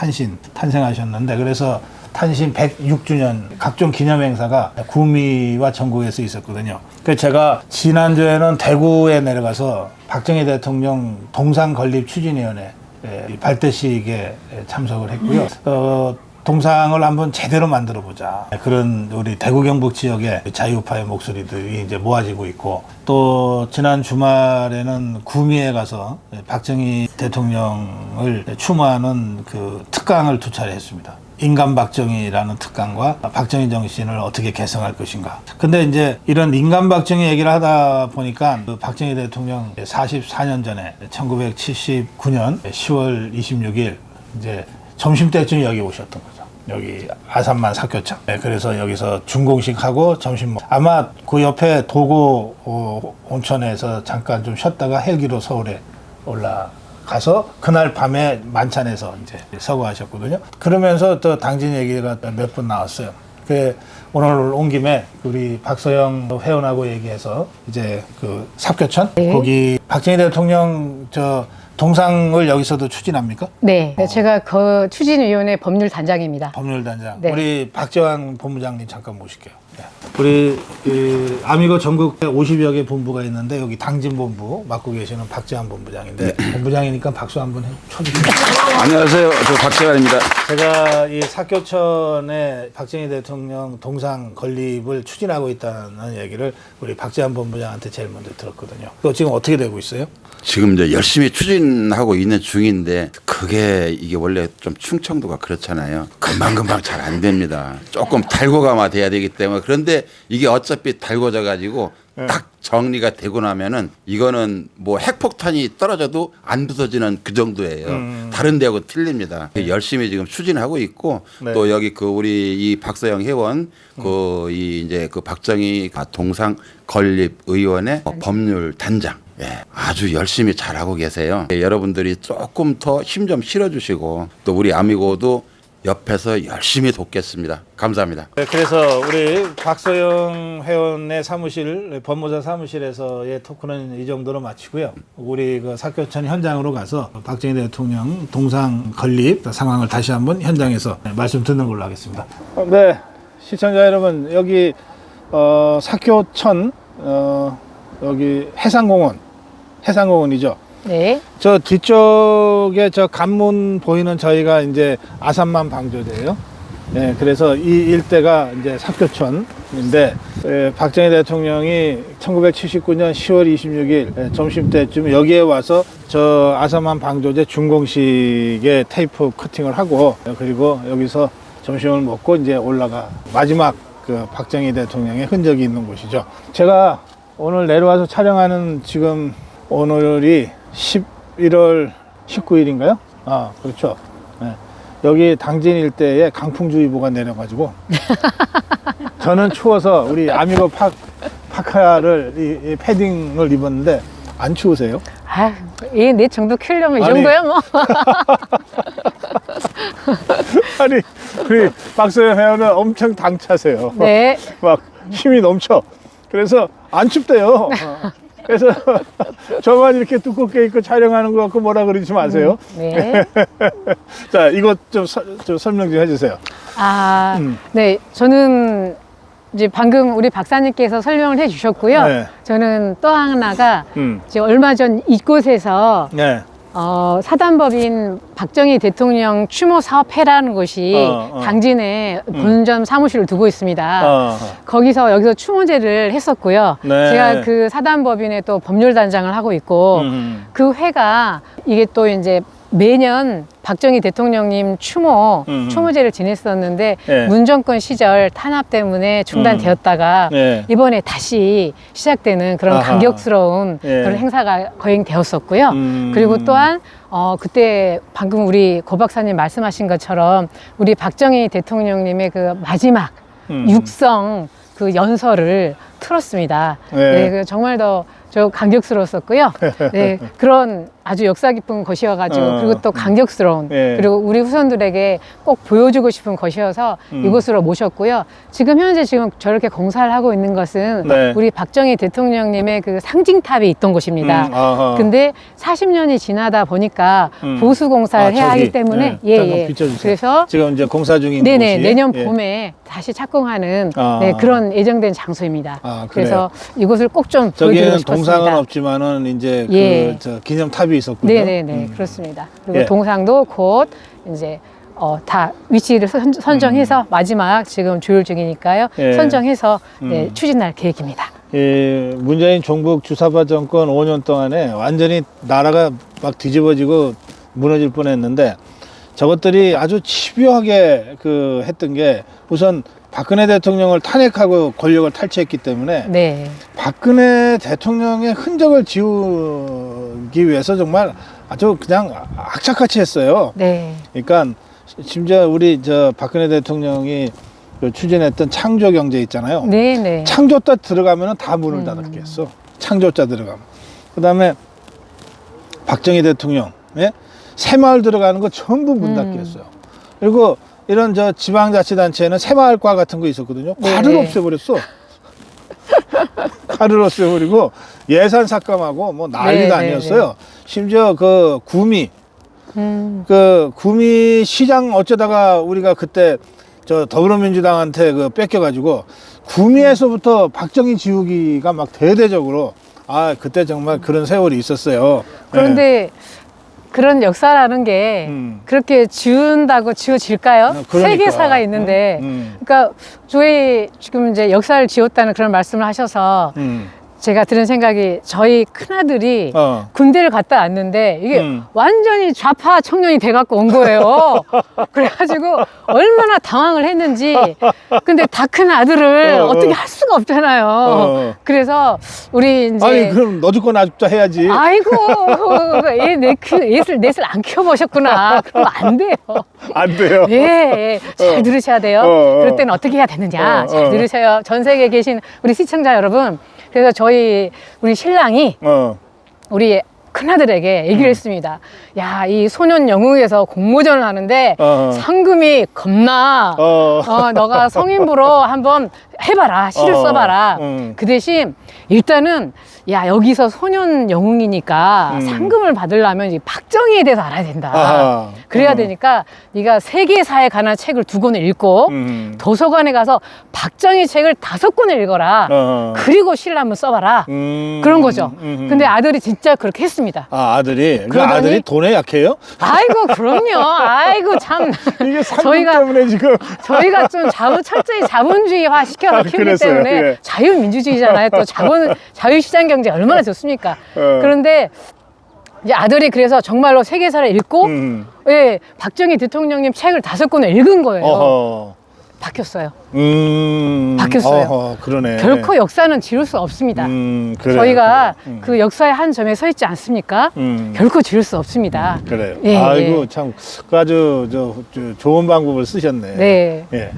탄생하셨는데 그래서 탄신 106주년 각종 기념 행사가 구미와 전국에서 있었거든요. 그래서 제가 지난주에는 대구에 내려가서 박정희 대통령 동상 건립 추진위원회 발대식에 참석을 했고요. 동상을 한번 제대로 만들어 보자. 그런 우리 대구 경북 지역의 자유파의 목소리들이 이제 모아지고 있고 또 지난 주말에는 구미에 가서 박정희 대통령을 추모하는 그 특강을 2차례 했습니다. 인간박정희라는 특강과 박정희 정신을 어떻게 개성할 것인가. 근데 이제 이런 인간박정희 얘기를 하다 보니까 그 박정희 대통령 44년 전에 1979년 10월 26일 이제 점심때쯤 여기 오셨던 거죠. 여기 아산만 사교청. 네, 그래서 여기서 준공식 하고 점심 아마 그 옆에 도고 온천에서 잠깐 좀 쉬었다가 헬기로 서울에 올라가서 그날 밤에 만찬에서 이제 서거하셨거든요. 그러면서 또 당진 얘기가 몇 번 나왔어요. 그 오늘 온 김에 우리 박서영 회원하고 얘기해서 이제 그 삽교천 거기 박정희 대통령 저 동상을 여기서도 추진합니까? 네, 제가 그 추진위원회 법률단장입니다. 법률단장. 네. 우리 박재환 본부장님 잠깐 모실게요. 네. 우리 그 아미고 전국 50여 개 본부가 있는데 여기 당진 본부 맡고 계시는 박재환 본부장인데 본부장이니까 박수 한번 쳐주세요. 안녕하세요. 저 박재환입니다. 제가 이 사교천에 박정희 대통령 동상 건립을 추진하고 있다는 얘기를 우리 박재환 본부장한테 제일 먼저 들었거든요. 그거 지금 어떻게 되고 있어요? 지금 이제 열심히 추진하고 있는 중인데 그게 이게 원래 좀 충청도가 그렇잖아요. 금방금방 잘 안 됩니다. 조금 달고가마 돼야 되기 때문에 그런데 이게 어차피 달궈져 가지고 딱 정리가 되고 나면은 이거는 뭐 핵폭탄이 떨어져도 안 부서지는 그 정도예요. 다른 데하고 틀립니다. 열심히 지금 추진하고 있고 네. 또 여기 그 우리 이 박서영 회원 그 이 이제 그 박정희 동상 건립 의원의 법률 단장. 예, 아주 열심히 잘하고 계세요. 예, 여러분들이 조금 더 힘 좀 실어주시고 또 우리 아미고도 옆에서 열심히 돕겠습니다. 감사합니다. 네, 그래서 우리 박서영 회원의 사무실, 법무사 사무실에서의 토크는 이 정도로 마치고요. 우리 그 사교천 현장으로 가서 박정희 대통령 동상 건립 상황을 다시 한번 현장에서 말씀 듣는 걸로 하겠습니다. 네, 시청자 여러분, 여기 사교천 여기 해상공원이죠. 네. 저 뒤쪽에 저 간문 보이는 저희가 이제 아산만 방조제예요. 네, 그래서 이 일대가 이제 삽교천인데 박정희 대통령이 1979년 10월 26일 점심 때쯤 여기에 와서 저 아산만 방조제 준공식에 테이프 커팅을 하고 그리고 여기서 점심을 먹고 이제 올라가 마지막 그 박정희 대통령의 흔적이 있는 곳이죠. 제가 오늘 내려와서 촬영하는 지금 오늘이 11월 19일인가요? 아, 그렇죠. 네. 여기 당진 일대에 강풍주의보가 내려가지고 저는 추워서 우리 아미고 파카를 이 패딩을 입었는데 안 추우세요? 아, 내 정도 키우려면 이 아니. 정도야 뭐. 아니, 우리 박서영 회원은 엄청 당차세요. 네. 막 힘이 넘쳐. 그래서 안 춥대요. 그래서 저만 이렇게 두껍게 입고 촬영하는 거 갖고 뭐라 그러지 마세요. 네. 자, 이것 좀 설명 좀 해주세요. 아, 네. 저는 이제 방금 우리 박사님께서 설명을 해 주셨고요. 네. 저는 또 하나가 이제 얼마 전 이곳에서 네. 사단법인 박정희 대통령 추모 사업회라는 곳이 당진에 본점 사무실을 두고 있습니다. 여기서 추모제를 했었고요. 네. 제가 그 사단법인에 또 법률단장을 하고 있고 그 회가 이게 또 이제 매년 박정희 대통령님 추모제를 지냈었는데 네. 문정권 시절 탄압 때문에 중단되었다가 네. 이번에 다시 시작되는 그런 아하. 감격스러운 네. 그런 행사가 거행되었었고요. 그리고 또한 그때 방금 우리 고 박사님 말씀하신 것처럼 우리 박정희 대통령님의 그 마지막 육성 그 연설을 틀었습니다. 네. 네, 정말 더 저 감격스러웠었고요. 네, 그런 아주 역사 깊은 것이어가지고 그리고 또 감격스러운 네. 그리고 우리 후손들에게 꼭 보여주고 싶은 것이어서 이곳으로 모셨고요. 지금 저렇게 공사를 하고 있는 것은 네. 우리 박정희 대통령님의 그 상징탑이 있던 곳입니다. 아하. 근데 40년이 지나다 보니까 보수 공사를 해야 하기 때문에 네. 잠깐 비춰주세요. 그래서 지금 이제 공사 중인 네네 곳이 내년 예. 봄에 다시 착공하는 아. 네, 그런 예정된 장소입니다. 아, 그래요? 그래서 이곳을 꼭 좀 보여드리고 저기에는 싶었습니다. 동상은 없지만은 이제 예. 그 기념탑이 있었군요. 네네네 그렇습니다. 그리고 예. 동상도 곧 이제 다 위치를 선정해서 마지막 지금 조율 중이니까요. 예. 선정해서 네, 추진할 계획입니다. 예, 문재인 종북 주사파 정권 5년 동안에 완전히 나라가 막 뒤집어지고 무너질 뻔했는데 저것들이 아주 집요하게 했던 게 우선 박근혜 대통령을 탄핵하고 권력을 탈취했기 때문에 네. 박근혜 대통령의 흔적을 지우기 위해서 정말 아주 그냥 악착같이 했어요. 네. 그러니까 심지어 우리 저 박근혜 대통령이 그 추진했던 창조 경제 있잖아요. 네네. 창조자 들어가면은 다 문을 닫게 했어. 창조자 들어가면. 그다음에 박정희 대통령, 예? 새마을 들어가는 거 전부 문 닫게 했어요. 그리고 이런 저 지방자치단체에는 새마을과 같은 거 있었거든요. 과를 없애버렸어. 과를 없애버리고 예산 삭감하고 뭐 난리가 아니었어요. 심지어 그 구미, 그 구미 시장 어쩌다가 우리가 그때 저 더불어민주당한테 그 뺏겨가지고 구미에서부터 박정희 지우기가 막 대대적으로 아 그때 정말 그런 세월이 있었어요. 그런데 그런 역사라는 게 그렇게 지운다고 지워질까요? 그러니까. 세계사가 있는데, 그러니까 저희 지금 이제 역사를 지웠다는 그런 말씀을 하셔서 제가 들은 생각이 저희 큰아들이 군대를 갔다 왔는데 이게 완전히 좌파 청년이 돼갖고 온 거예요. 그래가지고 얼마나 당황을 했는지. 근데 다 큰 아들을 어떻게 할 수가 없잖아요. 그래서 우리 이제 아니 그럼 너 죽고 나 죽자 해야지. 아이고 넷을 안 키워보셨구나. 그러면 안 돼요. 안 돼요. 예, 잘 들으셔야 돼요. 그럴 때는 어떻게 해야 되느냐. 잘 들으셔요. 전 세계에 계신 우리 시청자 여러분. 그래서 우리 신랑이 우리 큰아들에게 얘기를 했습니다. 야, 이 소년 영웅에서 공모전을 하는데 상금이 겁나. 너가 성인부로 한번 해봐라. 시를 써봐라. 그 대신 일단은 야, 여기서 소년 영웅이니까 상금을 받으려면 이 박정희에 대해서 알아야 된다. 그래야 되니까 네가 세계사에 관한 책을 2권을 읽고 도서관에 가서 박정희 책을 5권을 읽어라. 그리고 시를 한번 써봐라. 그런 거죠. 근데 아들이 진짜 그렇게 했습니다. 아, 아들이? 그러더니, 아들이 돈에 약해요? 아이고, 그럼요. 아이고, 참. 이게 상금 때문에 지금. 저희가 좀 철저히 자본주의화 시켜서 키우기 그랬어요. 때문에 예. 자유민주주의잖아요. 또 자유시장 경제 얼마나 좋습니까? 그런데 이제 아들이 그래서 정말로 세계사를 읽고, 예, 박정희 대통령님 책을 5권을 읽은 거예요. 바뀌었어요. 바뀌었어요. 그러네. 결코 역사는 지울 수 없습니다. 그래요, 저희가 그 역사의 한 점에 서 있지 않습니까? 결코 지울 수 없습니다. 그래요. 예, 아이고 예. 참 아주 좋은 방법을 쓰셨네. 네. 예.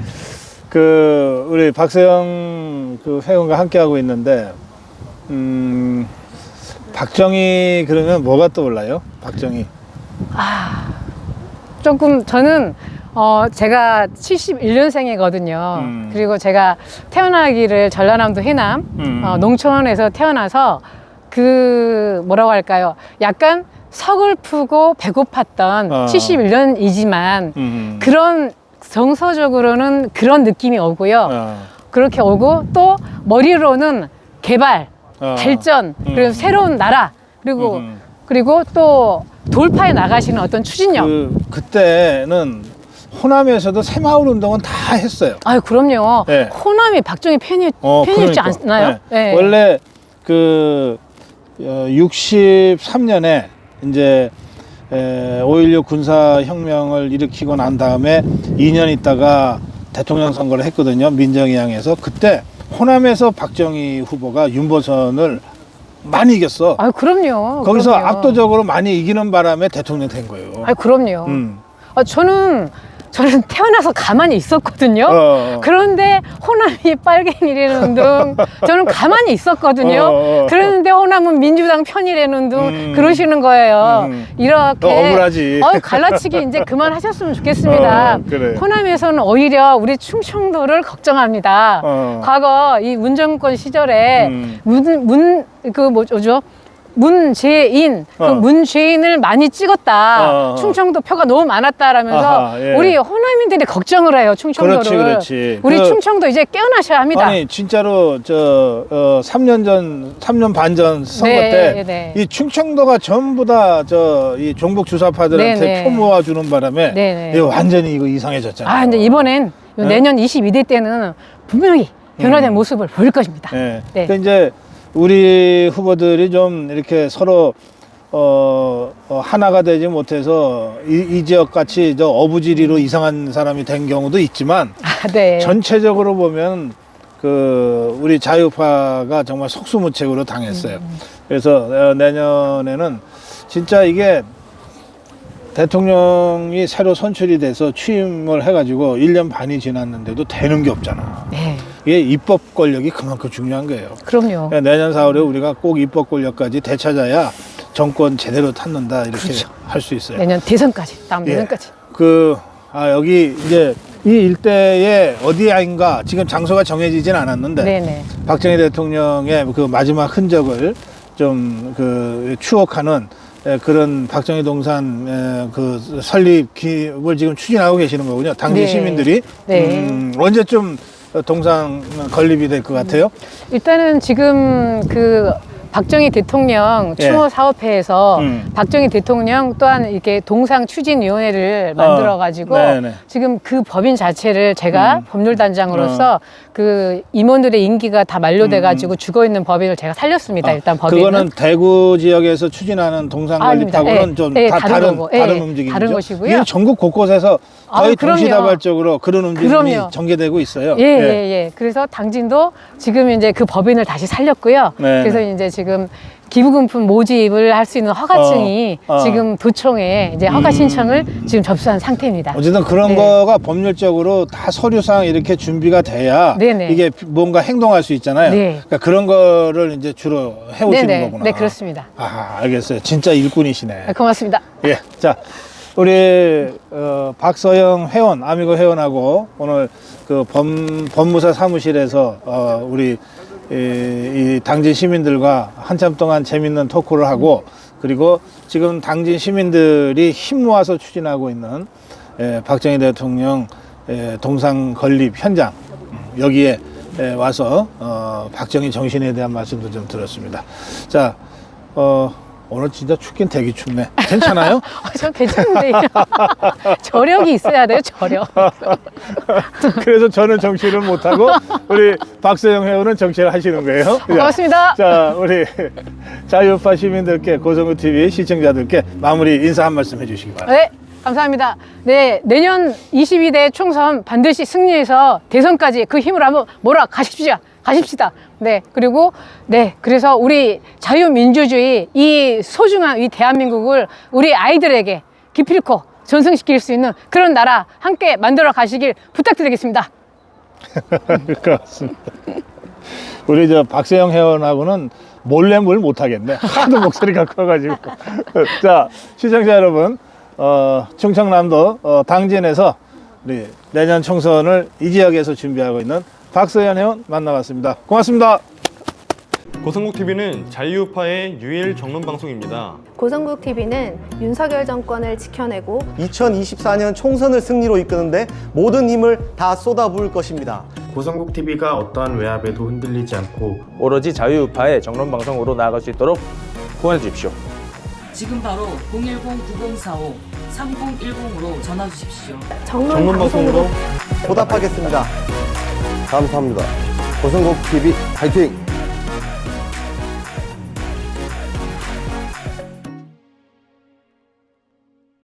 그 우리 박세영 그 회원과 함께 하고 있는데 박정희 그러면 뭐가 떠올라요? 박정희. 조금 저는 제가 71년생이거든요. 그리고 제가 태어나기를 전라남도 해남 농촌에서 태어나서 그 뭐라고 할까요? 약간 서글프고 배고팠던 71년이지만 그런 정서적으로는 그런 느낌이 오고요. 그렇게 오고 또 머리로는 개발, 발전, 그리고 새로운 나라 그리고 또 돌파해 나가시는 어떤 추진력. 그때는 호남에서도 새마을 운동은 다 했어요. 아유, 그럼요. 네. 호남이 박정희 팬이었지 그러니까. 않나요? 네. 네. 원래 그 63년에 이제 5.16 군사혁명을 일으키고 난 다음에 2년 있다가 대통령 선거를 했거든요. 민정이 향해서. 그때 호남에서 박정희 후보가 윤보선을 많이 이겼어. 아유, 그럼요. 거기서 그럼요. 압도적으로 많이 이기는 바람에 대통령 된 거예요. 아유, 그럼요. 저는 태어나서 가만히 있었거든요. 그런데 호남이 빨갱이라는 둥 저는 가만히 있었거든요. 그런데 호남은 민주당 편이라는 둥 그러시는 거예요. 이렇게 억울하지. 갈라치기 이제 그만하셨으면 좋겠습니다. 그래. 호남에서는 오히려 우리 충청도를 걱정합니다. 과거 이 문정권 시절에 문재인, 그 문재인을 많이 찍었다. 충청도 표가 너무 많았다라면서 예. 우리 호남인들이 걱정을 해요, 충청도를. 그렇지. 우리 충청도 이제 깨어나셔야 합니다. 아니 진짜로 3년 반 전 선거 네, 때 이 충청도가 전부 다 이 종북 주사파들한테 네, 네. 표 모아주는 바람에 네, 네. 이거 완전히 이거 이상해졌잖아요. 근데 이번엔 내년 22대 때는 분명히 변화된 모습을 보일 것입니다. 네. 네. 그러니까 이제 우리 후보들이 좀 이렇게 서로 하나가 되지 못해서 이 지역 같이 어부지리로 이상한 사람이 된 경우도 있지만 네. 전체적으로 보면 그 우리 자유파가 정말 속수무책으로 당했어요. 그래서 내년에는 진짜 이게 대통령이 새로 선출이 돼서 취임을 해가지고 1년 반이 지났는데도 되는 게 없잖아. 네. 이게 입법 권력이 그만큼 중요한 거예요. 그럼요. 그러니까 내년 4월에 우리가 꼭 입법 권력까지 되찾아야 정권 제대로 탔는다 이렇게 그렇죠. 할 수 있어요. 내년 대선까지, 다음 예. 대선까지. 여기 이제 이 일대에 어디인가 지금 장소가 정해지진 않았는데 네네. 박정희 대통령의 그 마지막 흔적을 좀 추억하는 그런 박정희 동산 그 설립 기업을 지금 추진하고 계시는 거군요. 당시 네. 시민들이 네. 언제쯤 동상 건립이 될 것 같아요? 일단은 지금 그 박정희 대통령 예. 추모 사업회에서 음. 박정희 대통령 또한 이렇게 동상 추진위원회를 만들어 가지고 네네. 지금 그 법인 자체를 제가 법률단장으로서 그 임원들의 임기가 다 만료돼 가지고 죽어 있는 법인을 제가 살렸습니다. 일단 법인은. 그거는 대구 지역에서 추진하는 동상 아닙니다. 건립하고는 예. 좀 예, 다 다른 거고. 다른 예, 움직임이죠. 다른 것이고요. 이게 전국 곳곳에서 거의 아유, 그럼요. 동시다발적으로 그런 움직임이 그럼요. 전개되고 있어요. 예. 그래서 당진도 지금 이제 그 법인을 다시 살렸고요. 네. 그래서 이제 지금 기부금품 모집을 할 수 있는 허가증이 지금 도청에 이제 허가 신청을 지금 접수한 상태입니다. 어쨌든 그런 네. 거가 법률적으로 다 서류상 이렇게 준비가 돼야 네네. 이게 뭔가 행동할 수 있잖아요. 네. 그러니까 그런 거를 이제 주로 해오시는 네네. 거구나. 네, 그렇습니다. 아, 알겠어요. 진짜 일꾼이시네. 네, 고맙습니다. 예, 자, 우리 박서영 회원, 아미고 회원하고 오늘 그 법무사 사무실에서 우리 이 당진 시민들과 한참 동안 재밌는 토크를 하고 그리고 지금 당진 시민들이 힘 모아서 추진하고 있는 박정희 대통령 동상 건립 현장 여기에 와서 박정희 정신에 대한 말씀도 좀 들었습니다. 자, 오늘 진짜 춥긴 되게 춥네. 괜찮아요? 저 괜찮은데 저력이 있어야 돼요. 저력. 그래서 저는 정치를 못하고 우리 박서영 회원은 정치를 하시는 거예요. 고맙습니다. 자, 우리 자유우파 시민들께 고성구TV 시청자들께 마무리 인사 한 말씀 해주시기 바랍니다. 네, 감사합니다. 네, 내년 22대 총선 반드시 승리해서 대선까지 그 힘을 한번 가십시다. 네, 그리고 그래서 우리 자유민주주의 이 소중한 이 대한민국을 우리 아이들에게 기필코 전승시킬 수 있는 그런 나라 함께 만들어 가시길 부탁드리겠습니다. 그렇습니다. 우리 저 박서영 회원하고는 몰래 뭘 못하겠네. 하도 목소리가 커가지고. 자, 시청자 여러분, 충청남도 당진에서 우리 내년 총선을 이 지역에서 준비하고 있는 박서영 회원 만나봤습니다. 고맙습니다. 고성국TV는 자유우파의 유일 정론 방송입니다. 고성국TV는 윤석열 정권을 지켜내고 2024년 총선을 승리로 이끄는데 모든 힘을 다 쏟아부을 것입니다. 고성국TV가 어떠한 외압에도 흔들리지 않고 오로지 자유우파의 정론 방송으로 나아갈 수 있도록 후원해 주십시오. 지금 바로 010-9045-3010으로 전화 주십시오. 정론 방송으로 보답하겠습니다. 감사합니다. 고성국TV 화이팅!